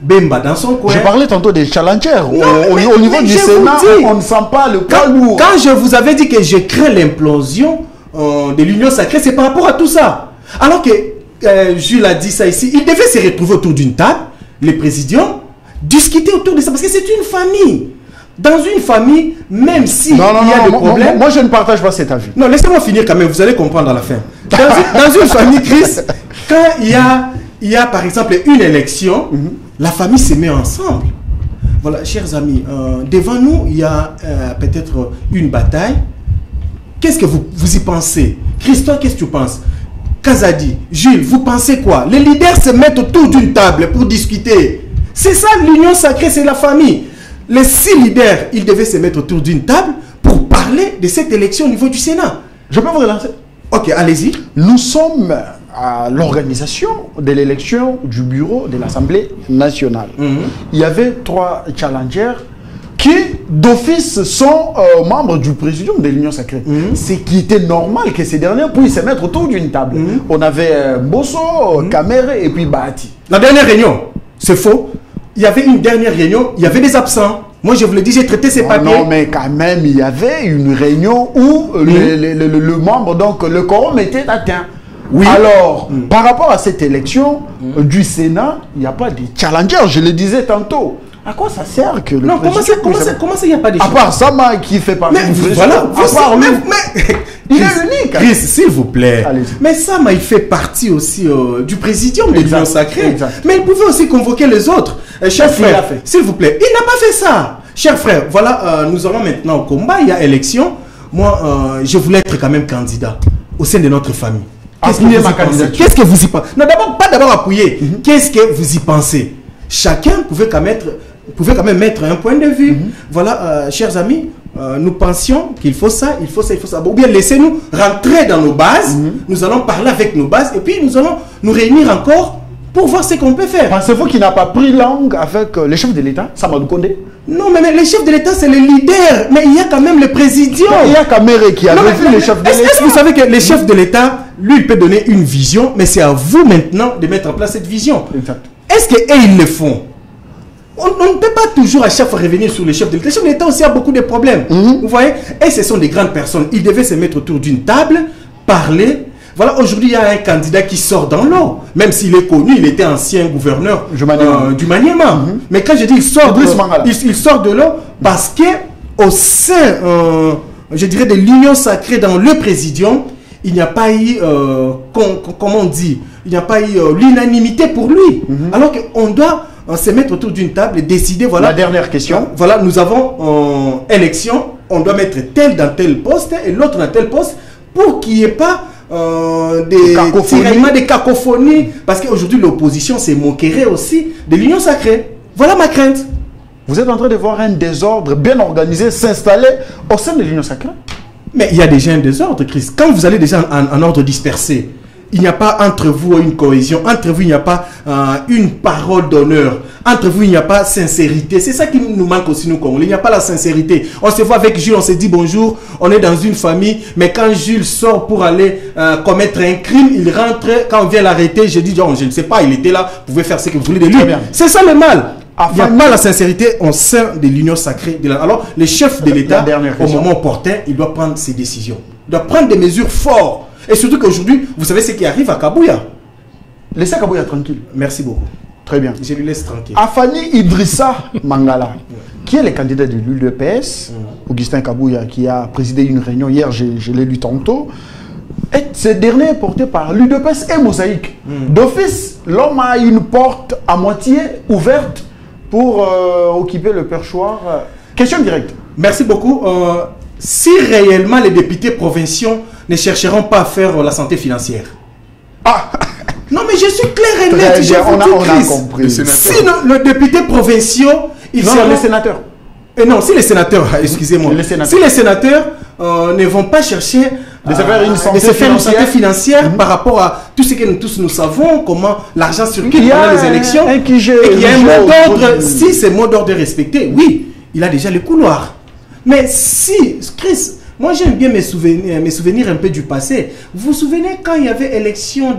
Speaker 3: Bemba dans son coin.
Speaker 1: Je parlais tantôt des challengers. Au niveau du Sénat, on ne sent pas le poids lourd.
Speaker 3: Quand je vous avais dit que je crains l'implosion, de l'union sacrée, c'est par rapport à tout ça. Alors que Jules a dit ça ici, il devait se retrouver autour d'une table, les présidents, discuter autour de ça, parce que c'est une famille. Dans une famille, même si il y a des problèmes...
Speaker 1: Moi, je ne partage pas cet avis.
Speaker 3: Non, laissez-moi finir quand même, vous allez comprendre à la fin. Dans une famille, Chris, quand il y a par exemple une élection, la famille se met ensemble. Voilà, chers amis, devant nous, il y a peut-être une bataille. Qu'est-ce que vous y pensez? Christophe, qu'est-ce que tu penses? Kazadi, Jules, vous pensez quoi? Les leaders se mettent autour d'une table pour discuter. C'est ça l'union sacrée, c'est la famille. Les 6 leaders, ils devaient se mettre autour d'une table pour parler de cette élection au niveau du Sénat.
Speaker 1: Je peux vous relancer?
Speaker 3: Ok, allez-y.
Speaker 1: Nous sommes à l'organisation de l'élection du bureau de l'Assemblée nationale. Il y avait 3 challengers qui, d'office, sont membres du présidium de l'Union sacrée. Ce qui était normal que ces derniers puissent se mettre autour d'une table. On avait Bosso, Kamere et puis Bahati.
Speaker 3: La dernière réunion, c'est faux. Il y avait une dernière réunion, il y avait des absents. Moi, je vous le dis, j'ai traité ces papiers.
Speaker 1: Non, mais quand même, il y avait une réunion où le membre, donc le quorum était atteint. Oui. Alors, par rapport à cette élection du Sénat, il n'y a pas de challenger, je le disais tantôt. À quoi ça sert que le
Speaker 3: non, comment ça, il n'y a pas de challenger?
Speaker 1: À part Sama qui fait partie du président.
Speaker 3: Voilà,
Speaker 1: à part lui, il est unique.
Speaker 3: Chris, s'il vous plaît.
Speaker 1: Mais
Speaker 3: Sama, il fait partie aussi du présidium de l'Union sacrée.
Speaker 1: Exact.
Speaker 3: Mais il pouvait aussi convoquer les autres. Cher frère, s'il vous plaît, il n'a pas fait ça. Cher frère, voilà, nous allons maintenant au combat, il y a élection. Moi, je voulais être quand même candidat au sein de notre famille. Qu'est-ce que vous y pensez? Non, d'abord, pas d'abord appuyer. Qu'est-ce que vous y pensez? Chacun pouvait quand même mettre un point de vue. Voilà, chers amis, nous pensions qu'il faut ça, il faut ça, il faut ça. Ou bien laissez-nous rentrer dans nos bases. Nous allons parler avec nos bases et puis nous allons nous réunir encore pour voir ce qu'on peut faire.
Speaker 1: Pensez-vous qu'il n'a pas pris langue avec le chef de l'État, Samadou Kondé?
Speaker 3: Non, mais les chefs de l'État, c'est les leaders. Mais il y a quand même le président.
Speaker 1: Il y a Kamere qui a vu les chefs de l'État.
Speaker 3: Est-ce que vous savez que les chefs de l'État, lui, il peut donner une vision, mais c'est à vous maintenant de mettre en place cette vision.
Speaker 1: Exact.
Speaker 3: Est-ce qu'ils le font? On ne peut pas toujours à chaque fois revenir sur les chefs de l'État. Les chefs de l'État aussi a beaucoup de problèmes. Vous voyez? Et ce sont des grandes personnes. Ils devaient se mettre autour d'une table, parler. Voilà, aujourd'hui, il y a un candidat qui sort dans l'eau. Même s'il est connu, il était ancien gouverneur du Maniema. Mais quand je dis il sort de l'eau, parce que au sein, je dirais, de l'union sacrée dans le présidium, il n'y a pas eu, comment on dit, il n'y a pas eu l'unanimité pour lui. Alors qu'on doit se mettre autour d'une table et décider, voilà.
Speaker 1: La dernière question.
Speaker 3: Voilà, nous avons élection, on doit mettre tel dans tel poste et l'autre dans tel poste pour qu'il n'y ait pas des cacophonies, parce qu'aujourd'hui l'opposition se moquerait aussi de l'union sacrée. Voilà ma crainte.
Speaker 1: Vous êtes en train de voir un désordre bien organisé s'installer au sein de l'union sacrée?
Speaker 3: Mais il y a déjà un désordre, Chris. Quand vous allez déjà en ordre dispersé, il n'y a pas entre vous une cohésion, entre vous il n'y a pas une parole d'honneur, entre vous il n'y a pas sincérité. C'est ça qui nous manque aussi nous Congolais, il n'y a pas la sincérité. On se voit avec Jules, on se dit bonjour, on est dans une famille, mais quand Jules sort pour aller commettre un crime, il rentre, quand on vient l'arrêter, je dis oh, je ne sais pas, il était là, vous pouvez faire ce que vous voulez de lui. C'est ça le mal. Il n'y a pas la sincérité au sein de l'union sacrée. Alors les chefs de l'État, au moment opportun, ils doivent prendre ses décisions. Ils doivent prendre des mesures fortes. Et surtout qu'aujourd'hui, vous savez ce qui arrive à Kabouya.
Speaker 1: Laissez Kabouya tranquille.
Speaker 3: Merci beaucoup.
Speaker 1: Très bien.
Speaker 3: Je lui laisse tranquille.
Speaker 1: Afani Idrissa Mangala, qui est le candidat de l'UDPS, Augustin Kabouya, qui a présidé une réunion hier, je l'ai lu tantôt. Et ce dernier est porté par l'UDPS et Mosaïque. D'office, l'homme a une porte à moitié ouverte pour occuper le perchoir. Question directe.
Speaker 3: Merci beaucoup. Si réellement les députés provinciaux ne chercheront pas à faire la santé financière.
Speaker 1: Ah.
Speaker 3: Non mais je suis clair et net.
Speaker 1: On a compris.
Speaker 3: Si le député provinciaux...
Speaker 1: Les sénateurs.
Speaker 3: Non, si les sénateurs, excusez-moi. Si les sénateurs ne vont pas chercher
Speaker 1: de se faire une santé
Speaker 3: financière par rapport à tout ce que nous tous nous savons, comment l'argent circule pendant les élections, et qu'il y a un mot d'ordre, si ce mot d'ordre est respecté, oui, il a déjà le couloir. Mais si, Chris, moi j'aime bien mes souvenirs un peu du passé. Vous vous souvenez quand il y avait élection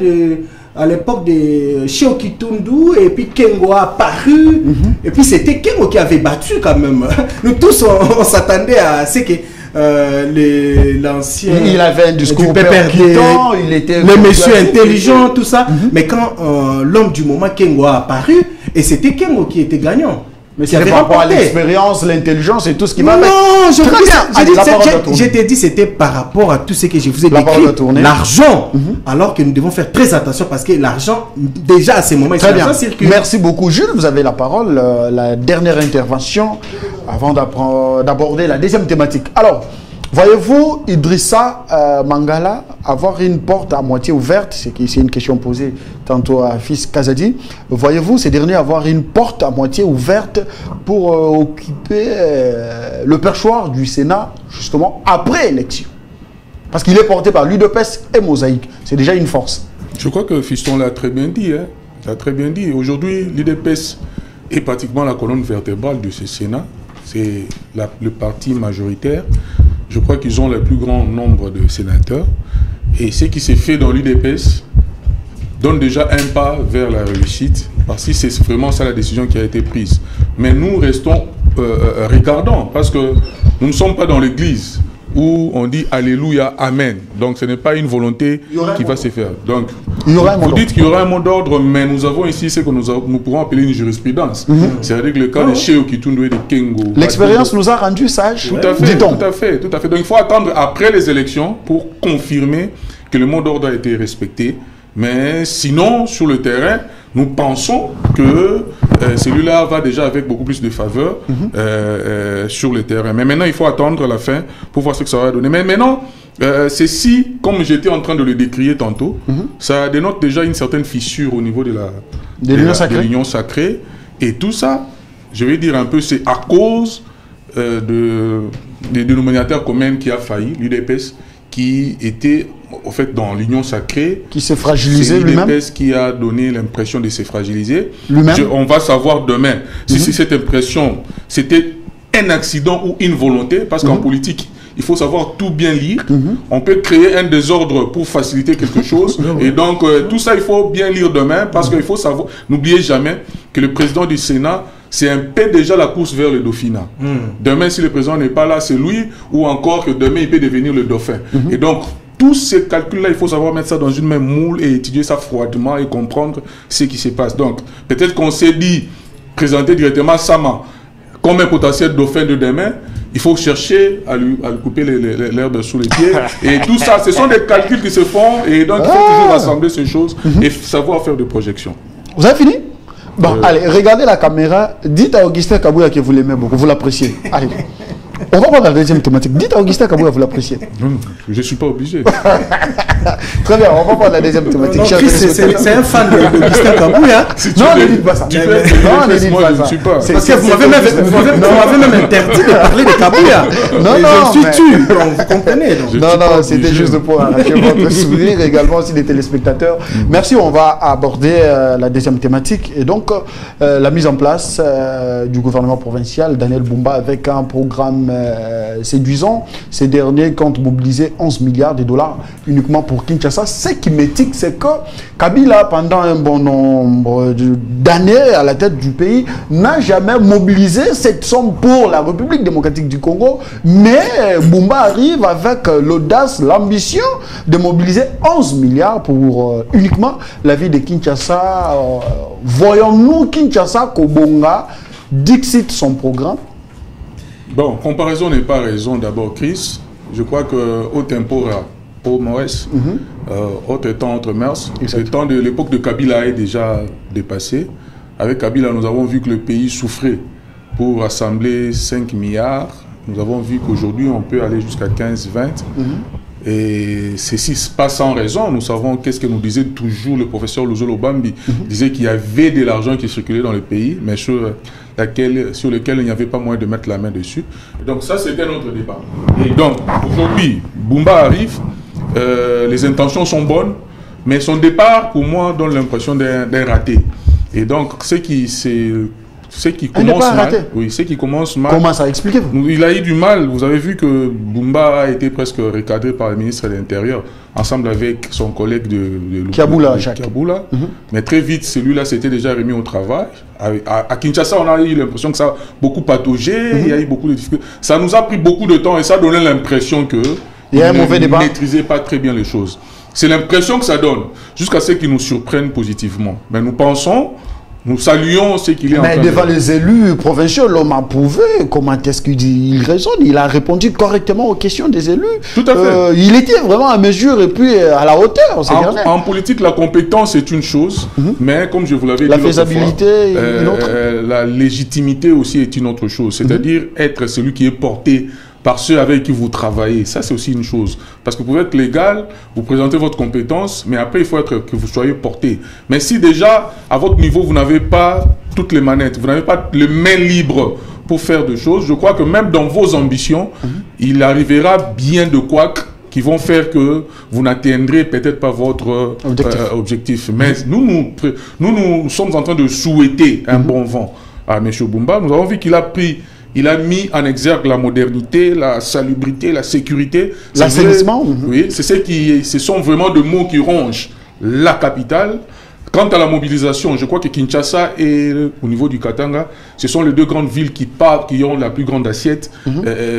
Speaker 3: à l'époque de Cheo Kitundu et puis Kengo a apparu et puis c'était Kengo qui avait battu quand même. Nous tous on s'attendait à ce que l'ancien...
Speaker 1: Il avait un discours percutant, il était...
Speaker 3: Le monsieur intelligent, tout ça. Mais quand l'homme du moment, Kengo, a apparu, et c'était Kengo qui était gagnant.
Speaker 1: Mais c'est par rapport à l'expérience, l'intelligence et tout ce qui va...
Speaker 3: Non, je t'ai dit c'était par rapport à tout ce que je vous ai décrit. L'argent. Alors que nous devons faire très attention parce que l'argent, déjà à ces moments,
Speaker 1: très bien. Merci beaucoup Jules, vous avez la parole. La dernière intervention avant d'aborder la deuxième thématique. Alors, voyez-vous Idrissa Mangala avoir une porte à moitié ouverte? C'est une question posée tantôt à Fils Kazadi. Voyez-vous ces derniers avoir une porte à moitié ouverte pour occuper le perchoir du Sénat justement après élection? Parce qu'il est porté par l'UDPS et Mosaïque. C'est déjà une force.
Speaker 2: Je crois que Fiston l'a très bien dit. Hein. L'a très bien dit. Aujourd'hui, l'UDPS est pratiquement la colonne vertébrale de ce Sénat. C'est le parti majoritaire. Je crois qu'ils ont le plus grand nombre de sénateurs. Et ce qui s'est fait dans l'UDPS donne déjà un pas vers la réussite. Parce que c'est vraiment ça la décision qui a été prise. Mais nous restons regardants. Parce que nous ne sommes pas dans l'église où on dit Alléluia, Amen. Donc ce n'est pas une volonté qui va se faire. Donc vous dites qu'il y aura un mot d'ordre, mais nous avons ici ce que nous pourrons appeler une jurisprudence. C'est-à-dire que le cas de Cheo Kitundu et de Kengo.
Speaker 1: L'expérience nous a rendu sages.
Speaker 2: Tout à fait, tout à fait, tout à fait. Donc il faut attendre après les élections pour confirmer que le mot d'ordre a été respecté. Mais sinon, sur le terrain, nous pensons que celui-là va déjà avec beaucoup plus de faveur sur le terrain. Mais maintenant, il faut attendre la fin pour voir ce que ça va donner. Mais maintenant, ceci, comme j'étais en train de le décrire tantôt, ça dénote déjà une certaine fissure au niveau de l'union sacrée. Et tout ça, je vais dire un peu, c'est à cause des dénominateurs communs qui a failli, l'UDPS, qui était au fait dans l'union sacrée,
Speaker 1: qui s'est fragilisé lui-même,
Speaker 2: qui a donné l'impression de se fragiliser
Speaker 1: lui-même.
Speaker 2: On va savoir demain si cette impression c'était un accident ou une volonté, parce qu'en politique il faut savoir tout bien lire. On peut créer un désordre pour faciliter quelque chose et donc tout ça il faut bien lire demain, parce qu'il faut savoir, n'oubliez jamais que le président du Sénat, c'est un peu déjà la course vers le dauphinat. Demain, si le président n'est pas là, c'est lui, ou encore que demain, il peut devenir le dauphin. Et donc, tous ces calculs-là, il faut savoir mettre ça dans une même moule et étudier ça froidement et comprendre ce qui se passe. Donc, peut-être qu'on s'est dit, présenter directement Sama comme un potentiel dauphin de demain, il faut chercher à lui couper l'herbe sous les pieds. Et tout ça, ce sont des calculs qui se font, et donc il faut toujours rassembler ces choses et savoir faire des projections.
Speaker 1: Vous avez fini? Bon, allez, regardez la caméra. Dites à Augustin Kabouya que vous l'aimez beaucoup, vous l'appréciez. Allez, on va voir la deuxième thématique. Dites à Augustin Kabouya que vous l'appréciez.
Speaker 2: Je ne suis pas obligé.
Speaker 1: Très bien, on va voir la deuxième thématique.
Speaker 3: C'est un fan d'Augustin Kabouya.
Speaker 1: Non, ne dites pas ça.
Speaker 2: Non, ne dites pas ça.
Speaker 3: Parce que vous m'avez même interdit de parler de Kabouya.
Speaker 1: Non,
Speaker 3: je suis tu. Vous comprenez.
Speaker 1: Non, c'était juste pour arracher votre sourire également aussi des téléspectateurs. Merci, on va aborder la deuxième thématique. Et donc, la mise en place du gouvernement provincial, Daniel Bumba, avec un programme séduisant. Ces derniers comptent mobiliser 11 milliards de dollars uniquement pour Kinshasa. Ce qui m'étique, c'est que Kabila, pendant un bon nombre d'années à la tête du pays, n'a jamais mobilisé cette somme pour la République démocratique du Congo. Mais Bumba arrive avec l'audace, l'ambition de mobiliser 11 milliards pour uniquement la ville de Kinshasa. Voyons-nous Kinshasa, Kobonga, Dixit son programme?
Speaker 2: Bon, comparaison n'est pas raison d'abord, Chris. Je crois que au tempora, au Maurice, autre temps entre mers, le temps de l'époque de Kabila est déjà dépassé. Avec Kabila, nous avons vu que le pays souffrait pour rassembler 5 milliards. Nous avons vu qu'aujourd'hui, on peut aller jusqu'à 15, 20. Et ceci pas sans raison. Nous savons qu'est-ce que nous disait toujours le professeur Luzolo Bambi. Il disait qu'il y avait de l'argent qui circulait dans le pays, mais sur lequel il n'y avait pas moyen de mettre la main dessus. Et donc ça, c'était notre débat. Et donc, aujourd'hui, Bumba arrive, les intentions sont bonnes, mais son départ, pour moi, donne l'impression d'un raté. Et donc, ce qui s'est ce qui commence mal. Oui, ce qui commence mal.
Speaker 1: Comment ça, expliquez-vous?
Speaker 2: Il a eu du mal. Vous avez vu que Bumba a été presque recadré par le ministre de l'Intérieur, ensemble avec son collègue de
Speaker 1: Kiaboula.
Speaker 2: Mais très vite, celui-là s'était déjà remis au travail. À Kinshasa, on a eu l'impression que ça a beaucoup pataugé. Il y a eu beaucoup de difficultés. Ça nous a pris beaucoup de temps et ça donnait l'impression que
Speaker 1: il y a un mauvais débat.
Speaker 2: Ne maîtrisait pas très bien les choses. C'est l'impression que ça donne, jusqu'à ce qu'ils nous surprennent positivement. Mais nous pensons, nous saluons ce qu'il est en train de faire.
Speaker 1: Mais devant les élus provinciaux, l'homme a prouvé comment est-ce qu'il raisonne. Il a répondu correctement aux questions des élus.
Speaker 2: Tout à fait.
Speaker 1: Il était vraiment à mesure et puis à la hauteur.
Speaker 2: En politique, la compétence est une chose, mais comme je vous l'avais dit,
Speaker 1: la faisabilité est une autre.
Speaker 2: La légitimité aussi est une autre chose. C'est-à-dire être celui qui est porté par ceux avec qui vous travaillez. Ça, c'est aussi une chose. Parce que vous pouvez être légal, vous présentez votre compétence, mais après, il faut que vous soyez porté. Mais si déjà, à votre niveau, vous n'avez pas toutes les manettes, vous n'avez pas les mains libres pour faire des choses, je crois que même dans vos ambitions, il arrivera bien de couacs qui vont faire que vous n'atteindrez peut-être pas votre objectif. Mais nous sommes en train de souhaiter un bon vent à M. Bumba. Nous avons vu qu'il a pris... Il a mis en exergue la modernité, la salubrité, la sécurité.
Speaker 1: L'assainissement.
Speaker 2: Oui, ce sont vraiment des mots qui rongent la capitale. Quant à la mobilisation, je crois que Kinshasa et au niveau du Katanga, ce sont les deux grandes villes qui ont la plus grande assiette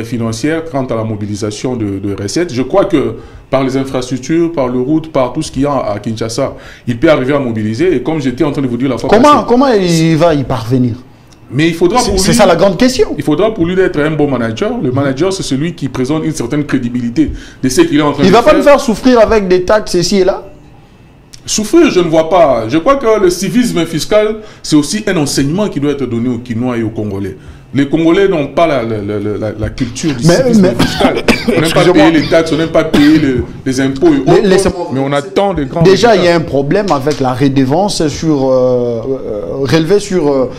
Speaker 2: financière quant à la mobilisation de recettes. Je crois que par les infrastructures, par le route, par tout ce qu'il y a à Kinshasa, il peut arriver à mobiliser. Et comme j'étais en train de vous dire la fois passée...
Speaker 1: Comment il va y parvenir?
Speaker 2: Mais il faudra pour lui...
Speaker 1: C'est ça la grande question.
Speaker 2: Il faudra pour lui d'être un bon manager. Le manager, c'est celui qui présente une certaine crédibilité de ce qu'il est en train de faire.
Speaker 1: Il ne va pas nous faire souffrir avec des taxes ici et là?
Speaker 2: Souffrir, je ne vois pas. Je crois que le civisme fiscal, c'est aussi un enseignement qui doit être donné aux Kinois et aux Congolais. Les Congolais n'ont pas la culture du civisme fiscal. On n'aime pas payer les taxes, on n'aime pas payer les impôts et autres, mais on attend des grands...
Speaker 1: Déjà, il y a un problème avec la redevance relevée sur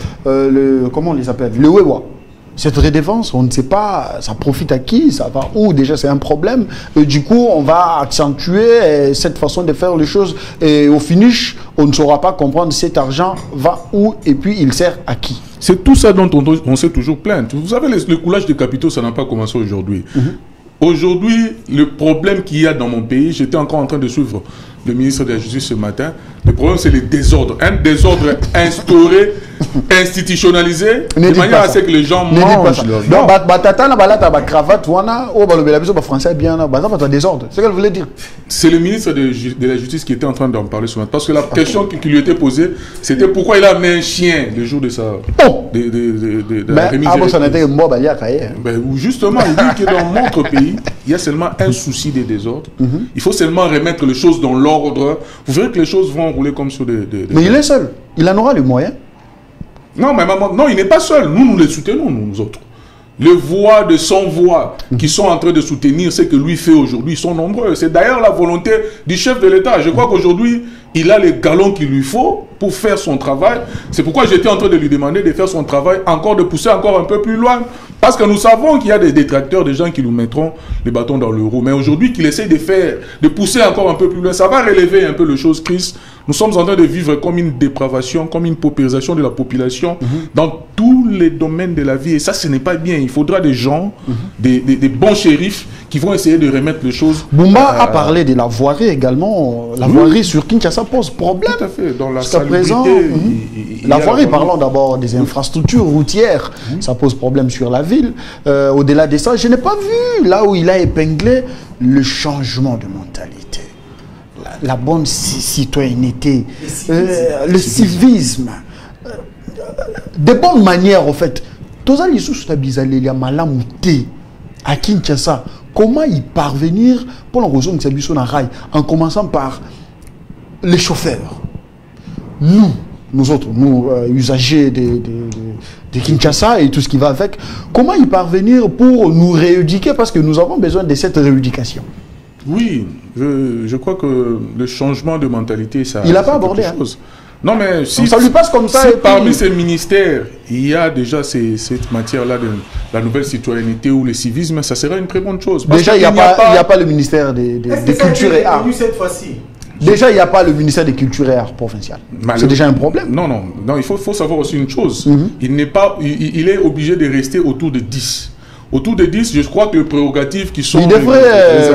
Speaker 1: comment on les appelle? Le Wewa. Cette redevance, on ne sait pas, ça profite à qui, ça va où, déjà c'est un problème. Et du coup, on va accentuer cette façon de faire les choses. Et au finish, on ne saura pas comprendre cet argent va où et puis il sert à qui.
Speaker 2: C'est tout ça dont on s'est toujours plaint. Vous savez, le coulage de capitaux, ça n'a pas commencé aujourd'hui. Aujourd'hui, le problème qu'il y a dans mon pays, j'étais encore en train de suivre le ministre de la Justice ce matin, le problème c'est les désordres. Un désordre instauré, institutionnalisé, de manière à ce que les gens mangent leur vie.
Speaker 1: Donc, cravate, c'est ce qu'elle voulait dire.
Speaker 2: C'est le ministre de la Justice qui était en train d'en parler ce matin. Parce que la question qui lui était posée, c'était pourquoi il a amené un chien le jour de sa... Justement, il dit que dans notre pays, il y a seulement un souci des désordres. Il faut seulement remettre les choses dans l'ordre. Vous verrez que les choses vont rouler comme sur des...
Speaker 1: Mais il est seul. Il en aura les moyens.
Speaker 2: Non, mais non, il n'est pas seul. Nous les soutenons, nous autres. Les voix de son voix qui sont en train de soutenir ce que lui fait aujourd'hui sont nombreux. C'est d'ailleurs la volonté du chef de l'État. Je crois qu'aujourd'hui, il a les galons qu'il lui faut pour faire son travail. C'est pourquoi j'étais en train de lui demander de faire son travail, encore de pousser encore un peu plus loin. Parce que nous savons qu'il y a des détracteurs, des gens qui nous mettront les bâtons dans le roue. Mais aujourd'hui, qu'il essaye de pousser encore un peu plus loin, ça va relever un peu les choses, Chris. Nous sommes en train de vivre comme une dépravation, comme une paupérisation de la population dans tous les domaines de la vie. Et ça, ce n'est pas bien. Il faudra des gens, des bons shérifs qui vont essayer de remettre les choses.
Speaker 1: Bumba a parlé de la voirie également. La voirie sur Kinshasa pose problème.
Speaker 2: Tout à fait. Dans la
Speaker 1: jusqu'à présent, la voirie, parlons d'abord des infrastructures routières. Ça pose problème sur la ville. Au-delà de ça, je n'ai pas vu là où il a épinglé le changement de mentalité. La bonne citoyenneté, le civisme, des bonnes manières, en fait. À Kinshasa, comment y parvenir pour la raison de en commençant par les chauffeurs. Nous autres, usagers de Kinshasa et tout ce qui va avec, comment y parvenir pour nous rééduquer parce que nous avons besoin de cette rééducation.
Speaker 2: Oui, je crois que le changement de mentalité, ça...
Speaker 1: Il n'a pas abordé.
Speaker 2: Non, mais si
Speaker 1: ça lui passe comme ça.
Speaker 2: Si parmi ces ministères, il y a déjà cette matière-là de la nouvelle citoyenneté ou le civisme, ça serait une très bonne chose.
Speaker 1: Déjà, il n'y a pas le ministère des Cultures et Arts.
Speaker 3: Cette fois-ci.
Speaker 1: Déjà, il n'y a pas le ministère des Cultures et Arts provincial. C'est déjà un problème.
Speaker 2: Non, il faut savoir aussi une chose. Il est obligé de rester autour de 10. Autour de 10, je crois que les prérogatives qui sont...
Speaker 1: Il devrait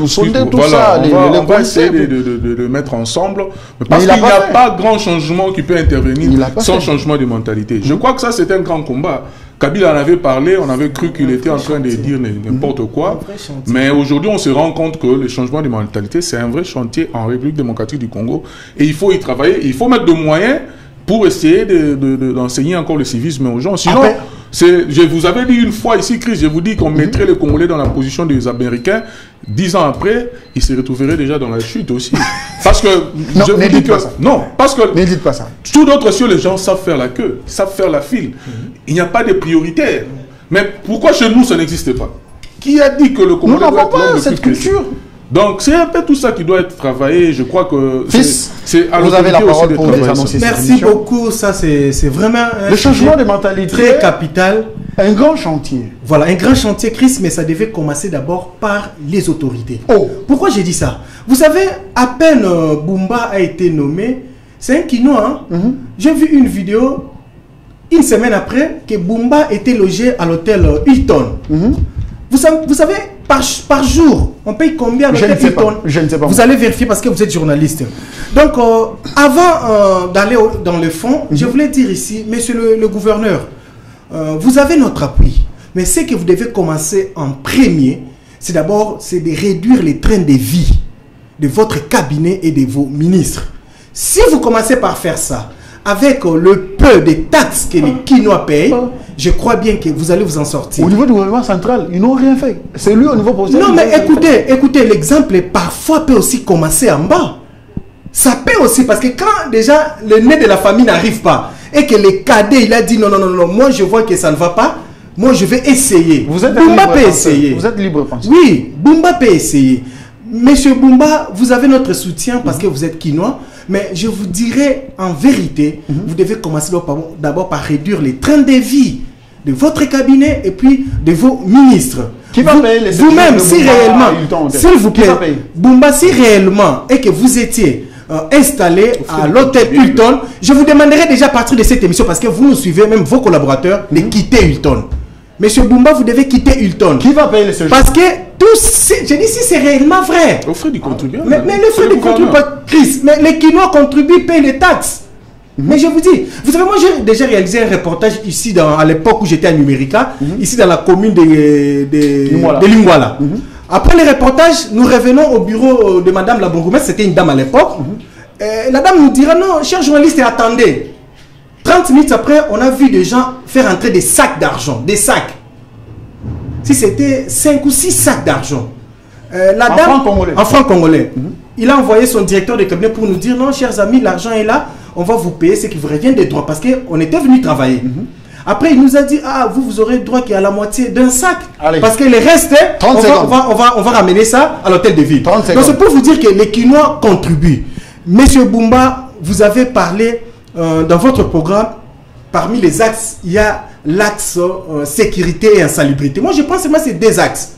Speaker 1: fonder tout ça.
Speaker 2: On va essayer de le mettre ensemble. Parce qu'il n'y a pas grand changement qui peut intervenir sans changement de mentalité. Je crois que ça, c'est un grand combat. Kabila en avait parlé, on avait cru qu'il était en train de dire n'importe quoi. Mais aujourd'hui, on se rend compte que le changement de mentalité, c'est un vrai chantier en République démocratique du Congo. Et il faut y travailler. Il faut mettre des moyens pour essayer d'enseigner encore le civisme aux gens. Sinon, je vous avais dit une fois ici, Chris, je vous dis qu'on mettrait les Congolais dans la position des Américains. 10 ans après, ils se retrouveraient déjà dans la chute aussi. Parce que...
Speaker 1: Non, ne dites pas ça.
Speaker 2: Non, parce que...
Speaker 1: Ne dites pas ça.
Speaker 2: Tout d'autres cieux, les gens savent faire la queue, savent faire la file. Il n'y a pas de prioritaire. Mais pourquoi chez nous, ça n'existe pas? Qui a dit que le Congolais...
Speaker 1: Nous n'avons pas cette culture.
Speaker 2: Donc, c'est un peu tout ça qui doit être travaillé. Je crois que
Speaker 1: c'est à vous avez la parole pour les annoncer.
Speaker 3: Merci beaucoup. Ça, c'est vraiment
Speaker 1: le changement de mentalité
Speaker 3: très capital.
Speaker 1: Un grand chantier.
Speaker 3: Voilà, un grand chantier, Chris, mais ça devait commencer d'abord par les autorités. Pourquoi j'ai dit ça? Vous savez, à peine Bumba a été nommé, c'est un Quinois. J'ai vu une vidéo, une semaine après, que Bumba était logé à l'hôtel Hilton. Vous savez, par jour, on paye combien à l'hôtel Hilton?
Speaker 1: Je ne sais pas.
Speaker 3: Vous allez vérifier parce que vous êtes journaliste. Donc, avant d'aller dans le fond, je voulais dire ici, monsieur le gouverneur, vous avez notre appui. Mais ce que vous devez commencer en premier, c'est d'abord de réduire les trains de vie de votre cabinet et de vos ministres. Si vous commencez par faire ça, avec le peu de taxes que les Quinois payent, je crois bien que vous allez vous en sortir.
Speaker 1: Au niveau du gouvernement central, ils n'ont rien fait. C'est lui au niveau provincial.
Speaker 3: Non, mais écoutez, l'exemple parfois peut aussi commencer en bas. Ça peut aussi, parce que quand déjà le nez de la famille n'arrive pas, et que le cadet, il a dit non, moi je vois que ça ne va pas, moi je vais essayer.
Speaker 1: Bumba peut essayer. Vous êtes libre, pensez.
Speaker 3: Oui, Bumba peut essayer. Monsieur Bumba, vous avez notre soutien parce que vous êtes Quinois, mais je vous dirais en vérité, vous devez commencer d'abord par réduire les trains de vie de votre cabinet et puis de vos ministres.
Speaker 1: Qui va payer les
Speaker 3: vous-même, si réellement, s'il vous plaît, Bumba, si réellement et que vous étiez installé à l'hôtel Hilton, je vous demanderai déjà à partir de cette émission, parce que vous nous suivez, même vos collaborateurs, de quitter Hilton. Monsieur Bumba, vous devez quitter Hilton.
Speaker 1: Qui va payer les séjours?
Speaker 3: Parce que je dis si c'est réellement vrai.
Speaker 2: Au frais du contribuable.
Speaker 3: Mais les frais du contribuable, Chris, mais les Quinois contribuent, payent les taxes. Mais je vous dis, vous savez, moi j'ai déjà réalisé un reportage ici, à l'époque où j'étais à Numérica, ici dans la commune de Lingwala. Après le reportage, nous revenons au bureau de madame la bourgmestre, c'était une dame à l'époque. La dame nous dira, non, cher journaliste, attendez. 30 minutes après, on a vu des gens faire entrer des sacs d'argent, des sacs. Si c'était 5 ou 6 sacs d'argent. En francs congolais. Il a envoyé son directeur de cabinet pour nous dire, non, chers amis, l'argent est là, on va vous payer ce qui vous revient des droits, parce qu'on était venu travailler. Après, il nous a dit, ah, vous aurez droit qu'à la moitié d'un sac. Allez. Parce que le reste, on va ramener ça à l'hôtel de ville. Donc c'est pour vous dire que les Quinois contribuent. Monsieur Bumba, vous avez parlé dans votre programme, parmi les axes, il y a l'axe sécurité et insalubrité. Moi, je pense que c'est 2 axes.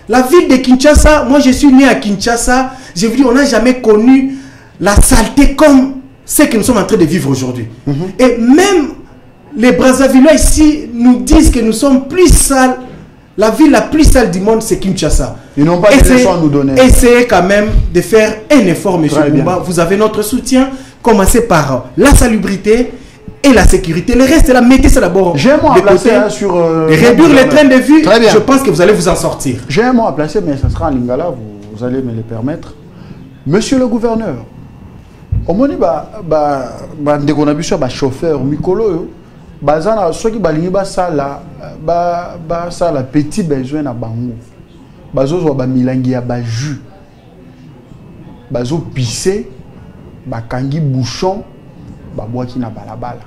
Speaker 3: La ville de Kinshasa, moi je suis né à Kinshasa, je vous dis, on n'a jamais connu la saleté comme ce que nous sommes en train de vivre aujourd'hui. Et même les Brazzavillois ici nous disent que nous sommes plus sales. La ville la plus sale du monde, c'est Kinshasa.
Speaker 1: Ils n'ont pas de leçons à nous donner.
Speaker 3: Essayez quand même de faire un effort, monsieur Bumba. Vous avez notre soutien. Commencez par la salubrité et la sécurité. Le reste, là, mettez ça d'abord.
Speaker 1: J'ai un mot à placer sur...
Speaker 3: réduire les trains de vie. Je pense que vous allez vous en sortir.
Speaker 1: J'ai un mot à placer, mais ça sera en lingala. Vous allez me le permettre. Monsieur le gouverneur, au moment où chauffeur, Mikolo, ceux qui ça la petit besoin na bango bazo ba milangi ya ba jus bazo pisser ba kangi bouchon ba boaki na balabala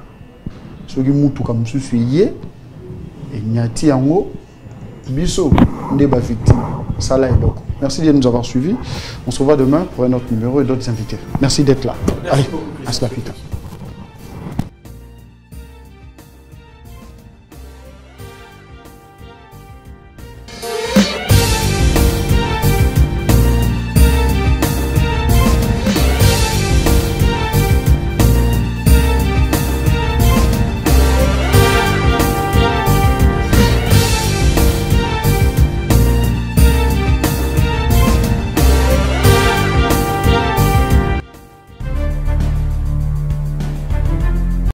Speaker 1: soki mutu ka mususu ye et nyati yango biso nde ba victime sala edoko. Merci de nous avoir suivis. On se revoit demain pour un autre numéro et d'autres invités. Merci d'être là. Allez, à la plus tard.